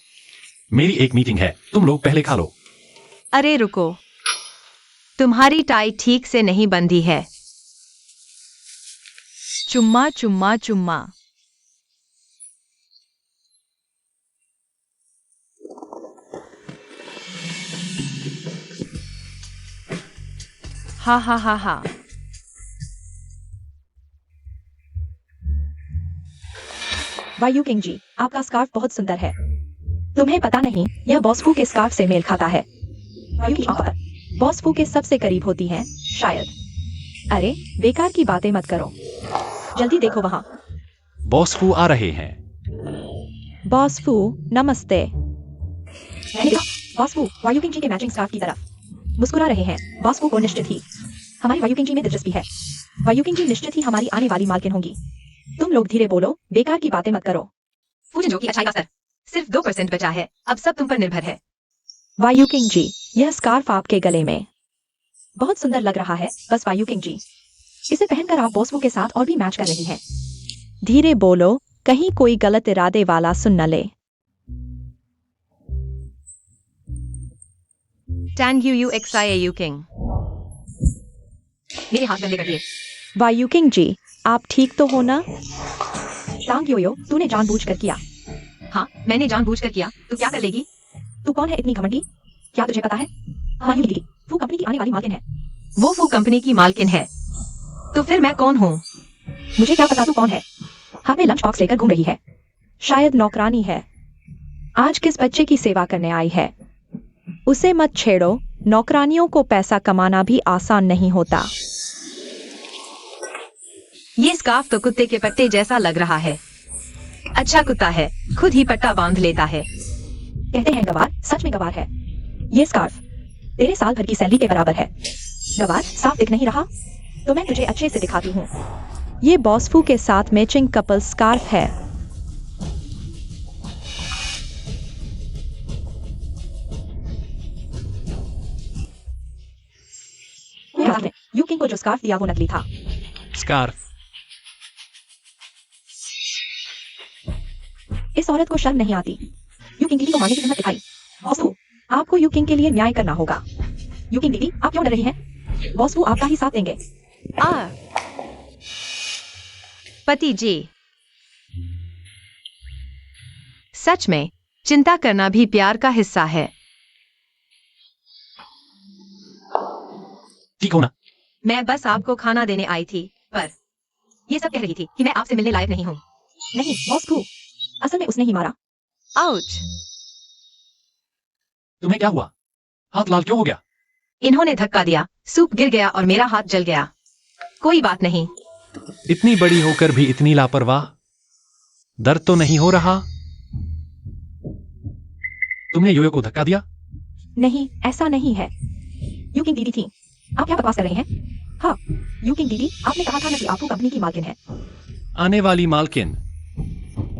मेरी एक मीटिंग है, तुम लोग पहले खा लो। अरे रुको, तुम्हारी टाई ठीक से नहीं बंधी है। चुम्मा चुम्मा चुम्मा। हा हा हा हा। वायु किंग जी, आपका स्कार्फ बहुत सुंदर है। तुम्हें पता नहीं, यह बॉस फू के स्कार्फ से मेल खाता है। वायु की आंखें बॉस फू के सबसे करीब होती हैं, शायद। अरे, बेकार की बातें मत करो। जल्दी देखो वहां। बॉस फू आ रहे हैं। बॉस फू, नमस्ते। मैंने देखा बॉस फू वायुकिंग जी के मैचिंग स्कार्फ की तरफ मुस्कुरा रहे हैं। बॉस फू को निश्चित ही हमारी वायुकिंग जी में दिलचस्पी है। वायुकिंग जी निश्चित ही हमारी आने वाली मालकिन होंगी। तुम लोग धीरे बोलो, बेकार की बातें मत करो। फूजन जो की अच्छाई का स्तर सिर्फ 2% बचा है, अब सब तुम पर निर्भर है। वायुकिंग जी, यह स्कार्फ आपके गले में बहुत सुंदर लग रहा है। बस वायुकिंग जी, इसे पहनकर आप बॉस फू के साथ और भी मैच कर रही हैं। धीरे बोलो, कहीं कोई गलत इरादे वाला सुन न ले। Tang you XIAU king. मेरे हाथ गंदे कर दिए। वायुकिंग जी, आप ठीक तो हो ना? टांग योयो, तूने जानबूझकर किया। हाँ, मैंने जानबूझकर किया। तू क्या कर लेगी? तू कौन है इतनी घमंडी? क्या तुझे पता है? हाँ दीदी, वो कंपनी की आने वाली मालकिन है। वो फू कंपनी की मालकिन है, तो फिर मैं कौन हूँ? मुझे क्या पता तू कौन है। हाथ में लंच बॉक्स लेकर घूम रही है। शायद नौकरानी है। आज किस बच्चे की सेवा करने आई है? उसे मत छेड़ो। नौकरानियों को पैसा कमाना भी आसान नहीं होता। ये स्कार्फ तो कुत्ते के पट्टे जैसा लग रहा है। अच्छा कुत्ता है, खुद ही पट्टा बांध लेता है। कहते हैं गवार, सच में गवार है। ये स्कार्फ तेरे साल भर की सैलरी के बराबर है। गवार, साफ दिख नहीं रहा? तो मैं तुझे अच्छे से दिखाती हूँ। ये बॉस फू के साथ मैचिंग कपल स्कार्फ है। यूकिंग को जो स्कार्फ दिया वो नकली था। स्कार्फ। इस औरत को शर्म नहीं आती। यूकिंग दीदी को मारने की हिम्मत दिखाई। बॉस फू, आपको यूकिंग के लिए न्याय करना होगा। यूकिंग दीदी, आप क्यों डर रही हैं? बॉस फू आपका ही साथ देंगे। पति जी, सच में चिंता करना भी प्यार का हिस्सा है। ठीक हो ना? मैं बस आपको खाना देने आई थी, पर ये सब कह रही थी कि मैं आपसे मिलने लायक नहीं हूँ। नहीं बॉस फू, असल में उसने ही मारा। आउच! तुम्हें क्या हुआ? हाथ लाल क्यों हो गया? इन्होंने धक्का दिया, सूप गिर गया और मेरा हाथ जल गया। कोई बात नहीं। इतनी बड़ी होकर भी इतनी लापरवाह। दर्द तो नहीं हो रहा? तुमने योयो को धक्का दिया? नहीं, ऐसा नहीं है। यूकिंग दीदी थी। आप क्या बकवास कर रहे हैं? हाँ, यूकिंग दीदी, आपने कहा था ना कि आप कंपनी की मालकिन है। आने वाली मालकिन।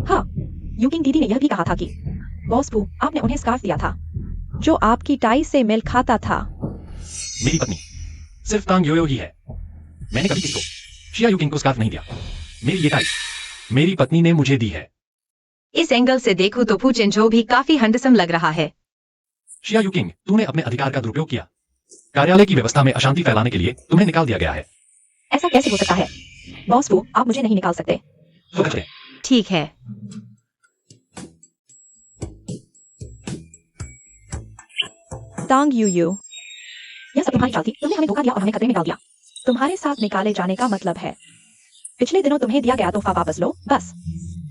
हाँ, यूकिंग दीदी ने यह भी कहा था कि बॉस फू, आपने उन्हें स्कार्फ दिया था जो आपकी टाई से मेल खाता था। मेरी पत्नी सिर्फ तांग योयो ही है। मैंने कभी किसी को शिया यूकिंग को स्कार्फ नहीं दिया। मेरी ये टाई मेरी पत्नी ने मुझे दी है। इस एंगल से देखूं तो फूचिन जो भी काफी हैंडसम लग रहा है। शिया यूकिंग, तूने अपने अधिकार का दुरुपयोग किया। कार्यालय की व्यवस्था में अशांति फैलाने के लिए तुम्हें निकाल दिया गया है। ऐसा कैसे हो सकता है? बॉस फू, आप मुझे नहीं निकाल सकते। तो कहते हैं, ठीक है। तांग यूयू, यह सब तुम्हारी चाल थी। तुमने हमें धोखा दिया और हमें खतरे में डाल दिया। तुम्हारे साथ निकाले जाने का मतलब है पिछले दिनों तुम्हें दिया गया तोहफा वापस लो, बस।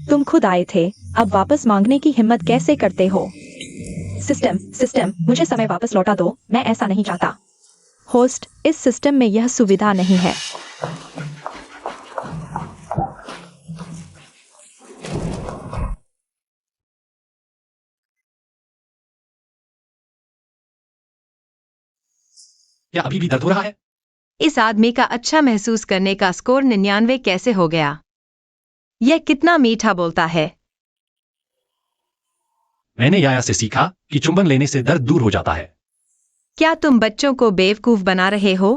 तुम खुद आए थे, अब वापस मांगने की हिम्मत कैसे करते हो? सिस्टम, मुझे समय वापस लौटा दो। मैं ऐसा नहीं चाहता। होस्ट, इस सिस्टम में यह सुविधा नहीं है। क्या अभी भी दर्द हो रहा है? इस आदमी का अच्छा महसूस करने का स्कोर 99 कैसे हो गया? यह कितना मीठा बोलता है। मैंने याया से सीखा कि चुंबन लेने से दर्द दूर हो जाता है। क्या तुम बच्चों को बेवकूफ बना रहे हो?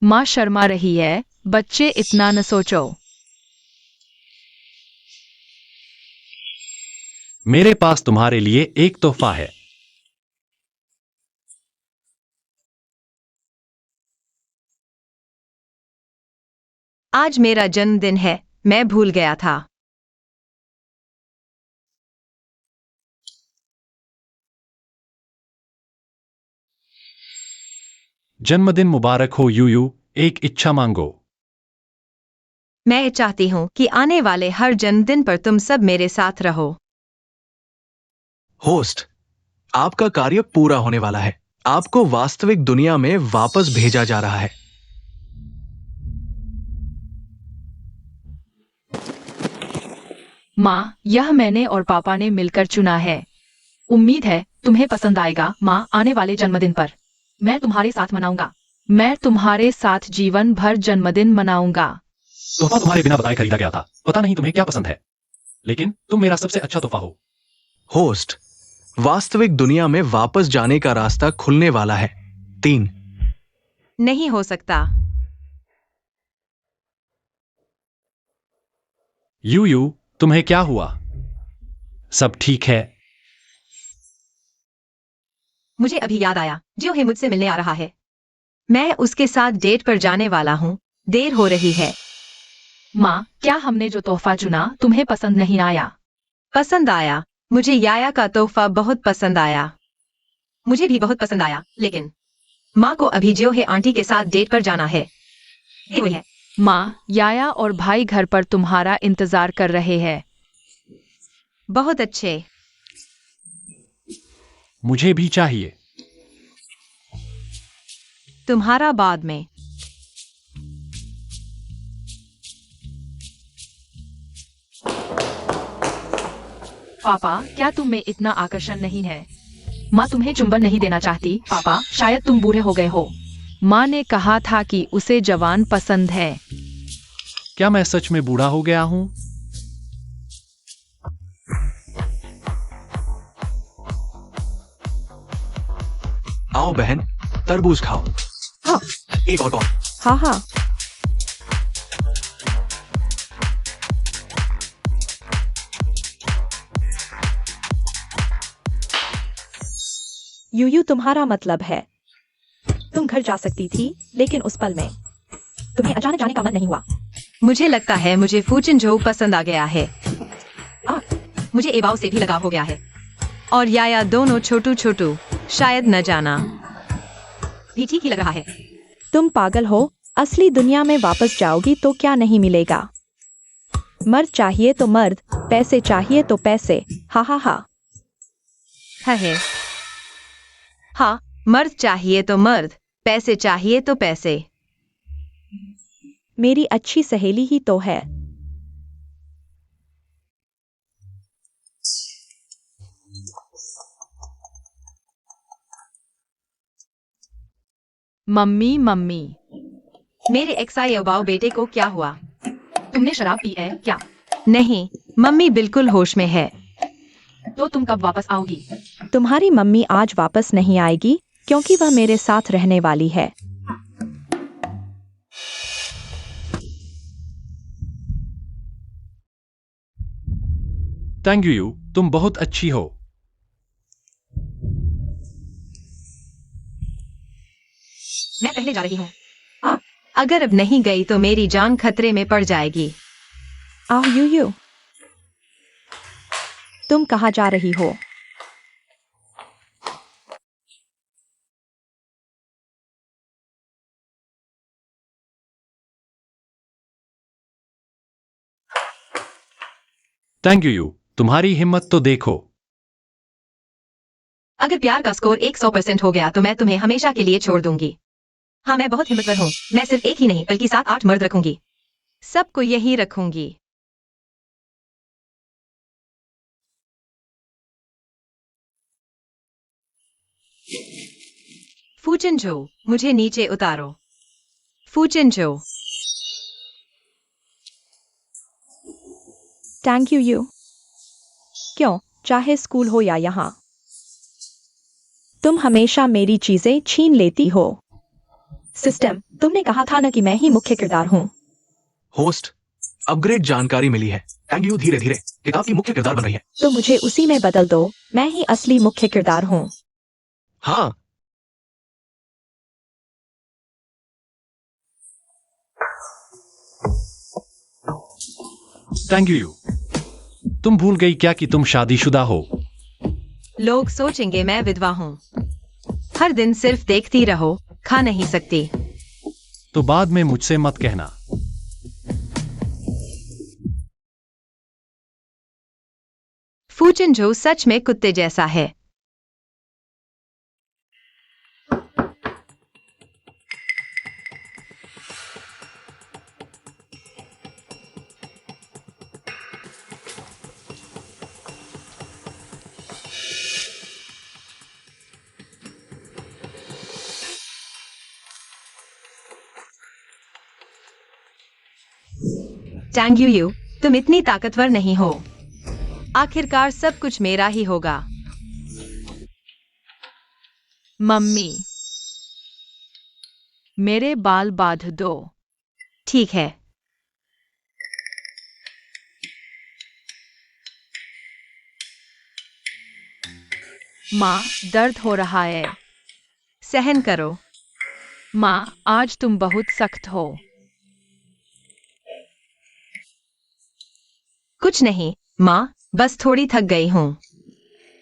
माँ शर्मा रही है। बच्चे इतना न सोचो। मेरे पास तुम्हारे लिए एक तोहफा है। आज मेरा जन्मदिन है, मैं भूल गया था। जन्मदिन मुबारक हो यूयू। एक इच्छा मांगो। मैं चाहती हूँ कि आने वाले हर जन्मदिन पर तुम सब मेरे साथ रहो। होस्ट, आपका कार्य पूरा होने वाला है। आपको वास्तविक दुनिया में वापस भेजा जा रहा है। माँ, यह मैंने और पापा ने मिलकर चुना है। उम्मीद है तुम्हें पसंद आएगा। माँ, आने वाले जन्मदिन पर मैं तुम्हारे साथ मनाऊंगा। मैं तुम्हारे साथ जीवन भर जन्मदिन मनाऊंगा। तोहफा तुम्हारे बिना बताए खरीदा गया था। पता नहीं तुम्हें क्या पसंद है, लेकिन तुम मेरा सबसे अच्छा तोहफा हो। होस्ट, वास्तविक दुनिया में वापस जाने का रास्ता खुलने वाला है। 3। नहीं हो सकता। यू, तुम्हें क्या हुआ? सब ठीक है? मुझे अभी याद आया, जो है मुझसे मिलने आ रहा है। मैं उसके साथ डेट पर जाने वाला हूँ। देर हो रही है। माँ, क्या हमने जो तोहफा चुना तुम्हें पसंद नहीं आया? पसंद आया। मुझे याया का तोहफा बहुत पसंद आया। मुझे भी बहुत पसंद आया, लेकिन माँ को अभी जो है आंटी के साथ डेट पर जाना है। ये वही है। माँ, याया और भाई घर पर तुम्हारा इंतजार कर रहे हैं। बहुत अच्छे। मुझे भी चाहिए। तुम्हारा बाद में। पापा, क्या तुम में इतना आकर्षण नहीं है? माँ तुम्हें चुंबन नहीं देना चाहती। पापा, शायद तुम बूढ़े हो गए हो। माँ ने कहा था कि उसे जवान पसंद है। क्या मैं सच में बूढ़ा हो गया हूँ? आओ बहन, तरबूज खाओ। हाँ। एक और कौन? हाँ हाँ। यूयू, तुम्हारा मतलब है तुम घर जा सकती थी, लेकिन उस पल में तुम्हें अचानक जाने का मन नहीं हुआ। मुझे लगता है मुझे फूचिन जो पसंद आ गया है। मुझे एबाओ से भी लगाव हो गया है। और याया दोनों छोटू छोटू, शायद न जाना भी ठीक ही लग रहा है। तुम पागल हो। असली दुनिया में वापस जाओगी तो क्या नहीं मिलेगा? मर्द चाहिए तो मर्द, पैसे चाहिए तो पैसे। हा हा हा। है। हाँ, मर्द चाहिए तो मर्द, पैसे चाहिए तो पैसे। मेरी अच्छी सहेली ही तो है। मम्मी मम्मी, मेरे एक्साई अबाओ बेटे को क्या हुआ? तुमने शराब पी है क्या? नहीं, मम्मी बिल्कुल होश में है। तो तुम कब वापस आओगी? तुम्हारी मम्मी आज वापस नहीं आएगी, क्योंकि वह मेरे साथ रहने वाली है। थैंक यू, तुम बहुत अच्छी हो। मैं पहले जा रही हूँ। अगर अब नहीं गई तो मेरी जान खतरे में पड़ जाएगी। आओ यूयू, तुम कहाँ जा रही हो? थैंक यू, तुम्हारी हिम्मत तो देखो। अगर प्यार का स्कोर 100% हो गया तो मैं तुम्हें हमेशा के लिए छोड़ दूंगी। हाँ, मैं बहुत हिम्मतवर हूँ। मैं सिर्फ एक ही नहीं बल्कि 7-8 मर्द रखूंगी। सबको यही रखूंगी। फूचिन जो, मुझे नीचे उतारो। फूचिन जो। Thank you. क्यों, चाहे स्कूल हो या यहाँ, तुम हमेशा मेरी चीजें छीन लेती हो। सिस्टम, तुमने कहा था ना कि मैं ही मुख्य किरदार हूँ। होस्ट, अपग्रेड जानकारी मिली है। थैंक यू धीरे धीरे किताब की मुख्य किरदार बन रही है। तो मुझे उसी में बदल दो। मैं ही असली मुख्य किरदार हूँ। हाँ, थैंक यू। तुम भूल गई क्या कि तुम शादीशुदा हो? लोग सोचेंगे मैं विधवा हूँ। हर दिन सिर्फ देखती रहो, खा नहीं सकती। तो बाद में मुझसे मत कहना। फूचिन जो सच में कुत्ते जैसा है। टैंग यू, तुम इतनी ताकतवर नहीं हो। आखिरकार सब कुछ मेरा ही होगा। मम्मी, मेरे बाल बांध दो। ठीक है। माँ, दर्द हो रहा है। सहन करो। माँ, आज तुम बहुत सख्त हो। कुछ नहीं माँ, बस थोड़ी थक गई हूँ।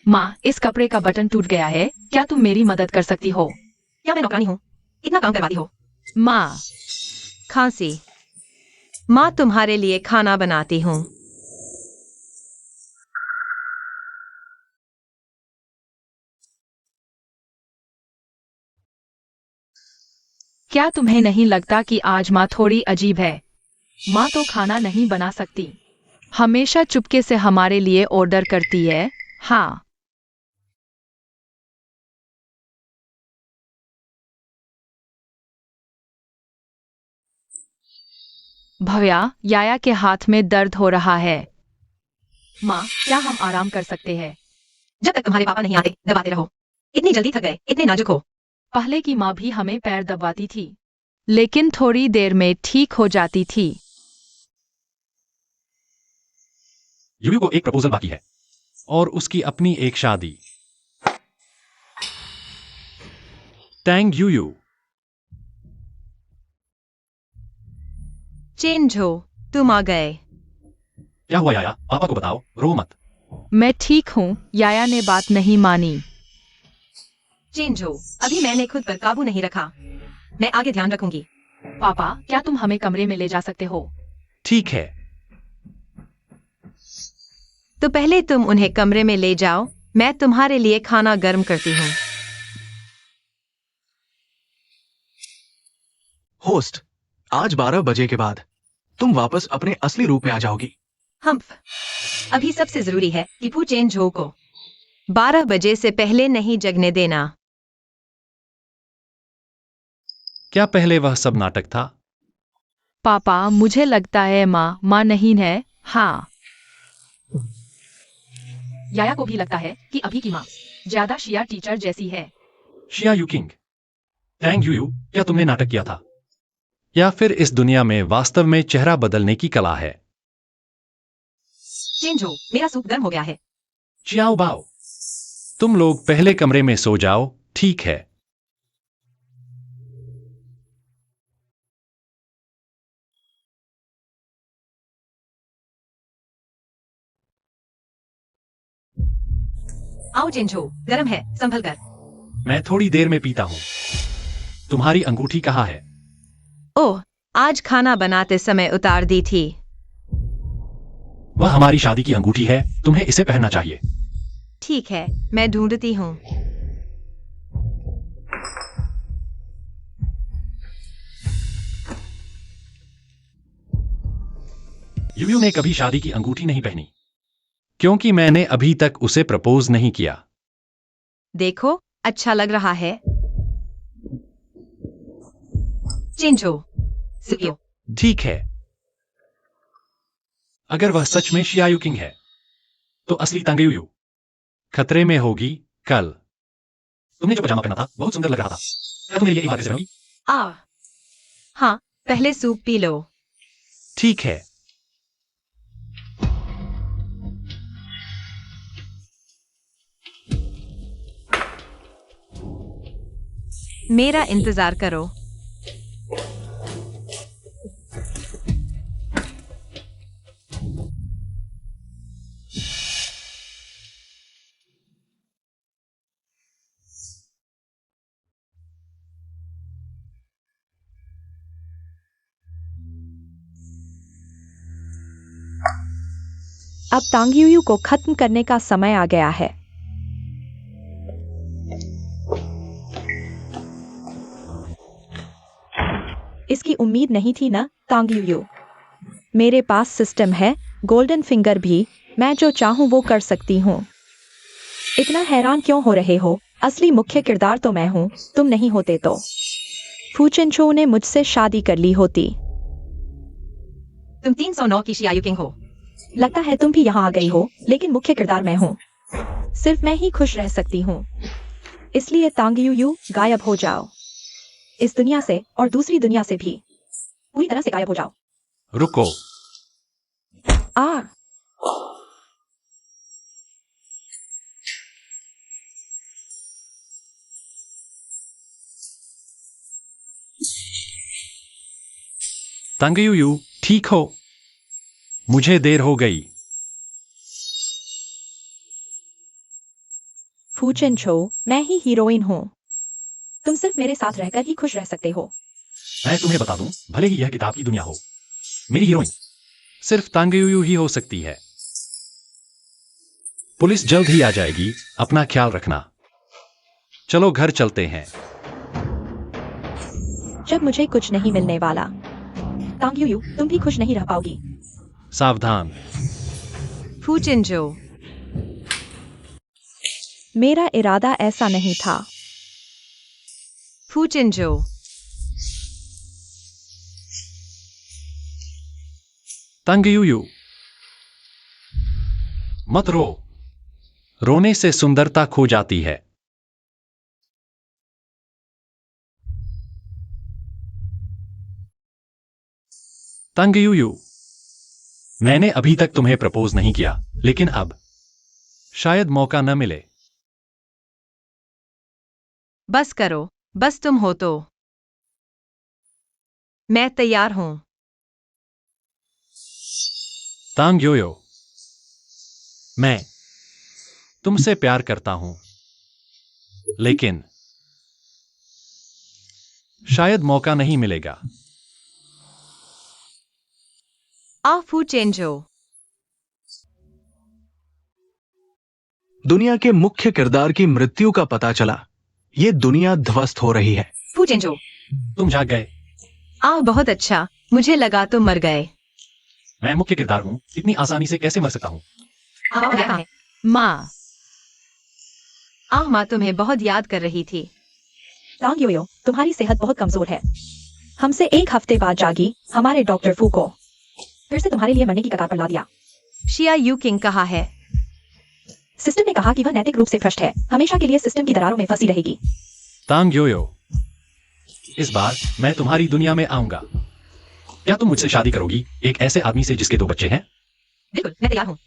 माँ, इस कपड़े का बटन टूट गया है, क्या तुम मेरी मदद कर सकती हो? क्या मैं नौकरानी हूँ? इतना काम करवाती हो? माँ, खांसी। माँ, तुम्हारे लिए खाना बनाती हूँ। क्या तुम्हें नहीं लगता कि आज माँ थोड़ी अजीब है? माँ तो खाना नहीं बना सकती, हमेशा चुपके से हमारे लिए ऑर्डर करती है। हाँ, भव्या, याया के हाथ में दर्द हो रहा है। माँ, क्या हम आराम कर सकते हैं? जब तक तुम्हारे पापा नहीं आते दबाते रहो। इतनी जल्दी थक गए, इतने नाजुक हो। पहले की माँ भी हमें पैर दबाती थी, लेकिन थोड़ी देर में ठीक हो जाती थी। यूयू को एक प्रपोजल बाकी है और उसकी अपनी एक शादी। टैंग यूयू, चेंज हो, तुम आ गए। क्या हुआ याया? पापा को बताओ, रो मत। मैं ठीक हूँ, याया ने बात नहीं मानी। चेंज हो, अभी मैंने खुद पर काबू नहीं रखा। मैं आगे ध्यान रखूंगी। पापा, क्या तुम हमें कमरे में ले जा सकते हो? ठीक है। तो पहले तुम उन्हें कमरे में ले जाओ, मैं तुम्हारे लिए खाना गर्म करती हूँ। होस्ट, आज 12 बजे के बाद तुम वापस अपने असली रूप में आ जाओगी। हम्फ, अभी सबसे जरूरी है कि पू चेंज हो को 12 बजे से पहले नहीं जगने देना। क्या पहले वह सब नाटक था? पापा, मुझे लगता है माँ नहीं है। हाँ, याया को भी लगता है कि अभी की माँ ज्यादा शिया टीचर जैसी है। शिया यूकिंग, टैंग यूयू, क्या तुमने नाटक किया था? या फिर इस दुनिया में वास्तव में चेहरा बदलने की कला है? चेंज हो, मेरा सूप गर्म हो गया है। चियाओ बाओ, तुम लोग पहले कमरे में सो जाओ, ठीक है? आओ चेंज हो, गर्म है, संभल कर। मैं थोड़ी देर में पीता हूं। तुम्हारी अंगूठी कहाँ है? ओह, आज खाना बनाते समय उतार दी थी। वह हमारी शादी की अंगूठी है, तुम्हें इसे पहनना चाहिए। ठीक है, मैं ढूंढती हूँ। यूयू ने कभी शादी की अंगूठी नहीं पहनी, क्योंकि मैंने अभी तक उसे प्रपोज नहीं किया। देखो, अच्छा लग रहा है। चेंज हो, सुकियो। ठीक है। अगर वह सच में शिया यूकिंग है, तो असली तंग यूयू खतरे में होगी। कल तुमने जो पजामा पहना था बहुत सुंदर लग रहा था। क्या तुम मेरी ये बात से रहोगी? हाँ, पहले सूप पी लो। ठीक है। मेरा इंतजार करो। अब तांगयुयू को खत्म करने का समय आ गया है। इसकी उम्मीद नहीं थी ना तांगयुयू। मेरे पास सिस्टम है, गोल्डन फिंगर भी, मैं जो चाहूं वो कर सकती हूँ। इतना हैरान क्यों हो रहे हो? असली मुख्य किरदार तो मैं हूँ, तुम नहीं होते तो फू चिनचो ने मुझसे शादी कर ली होती। तुम 309 की शियायु किंग हो। लगता है तुम भी यहाँ आ गई हो, लेकिन मुख्य किरदार मैं हूँ। सिर्फ मैं ही खुश रह सकती हूँ, इसलिए तांग यू गायब हो जाओ। इस दुनिया से और दूसरी दुनिया से भी पूरी तरह से गायब हो जाओ। रुको। आ तंगयू, ठीक हो? मुझे देर हो गई। फूचेन छो, मैं ही हीरोइन हूँ। तुम सिर्फ मेरे साथ रहकर ही खुश रह सकते हो। मैं तुम्हें बता दूं, भले ही यह किताब की दुनिया हो, मेरी हीरोइन सिर्फ तंगयू ही हो सकती है। पुलिस जल्द ही आ जाएगी, अपना ख्याल रखना। चलो घर चलते हैं। जब मुझे कुछ नहीं मिलने वाला, तांग यू तुम भी खुश नहीं रह पाओगी। सावधान। फू चिनजो, मेरा इरादा ऐसा नहीं था। फू चिनजो, तंगयू, मत रो। रोने से सुंदरता खो जाती है। तंगयू, मैंने अभी तक तुम्हें प्रपोज नहीं किया, लेकिन अब शायद मौका न मिले। बस करो, बस तुम हो तो। मैं तैयार हूं। तांगयो, मैं तुमसे प्यार करता हूं, लेकिन शायद मौका नहीं मिलेगा। आ फू चेंजो, दुनिया के मुख्य किरदार की मृत्यु का पता चला। ये दुनिया ध्वस्त हो रही है। फू चेंजो। तुम जाग गए। बहुत अच्छा, मुझे लगा तुम मर गए। मैं मुख्य किरदार हूं, इतनी आसानी से कैसे मर सकता हूं? यहाँ है माँ। माँ तुम्हें बहुत याद कर रही थी। तांग यू तुम्हारी सेहत बहुत कमजोर है। हमसे एक हफ्ते बाद जागी हमारे डॉक्टर फू को फिर से तुम्हारे लिए मरने की कगार पर ला दिया। शिया यू किंग कहाँ है? सिस्टम ने कहा कि वह नैतिक रूप से भ्रष्ट है, हमेशा के लिए सिस्टम की दरारों में फंसी रहेगी। तांगयो, इस बार मैं तुम्हारी दुनिया में आऊंगा। क्या तुम मुझसे शादी करोगी, एक ऐसे आदमी से जिसके 2 बच्चे हैं? बिल्कुल, मैं तैयार हूँ।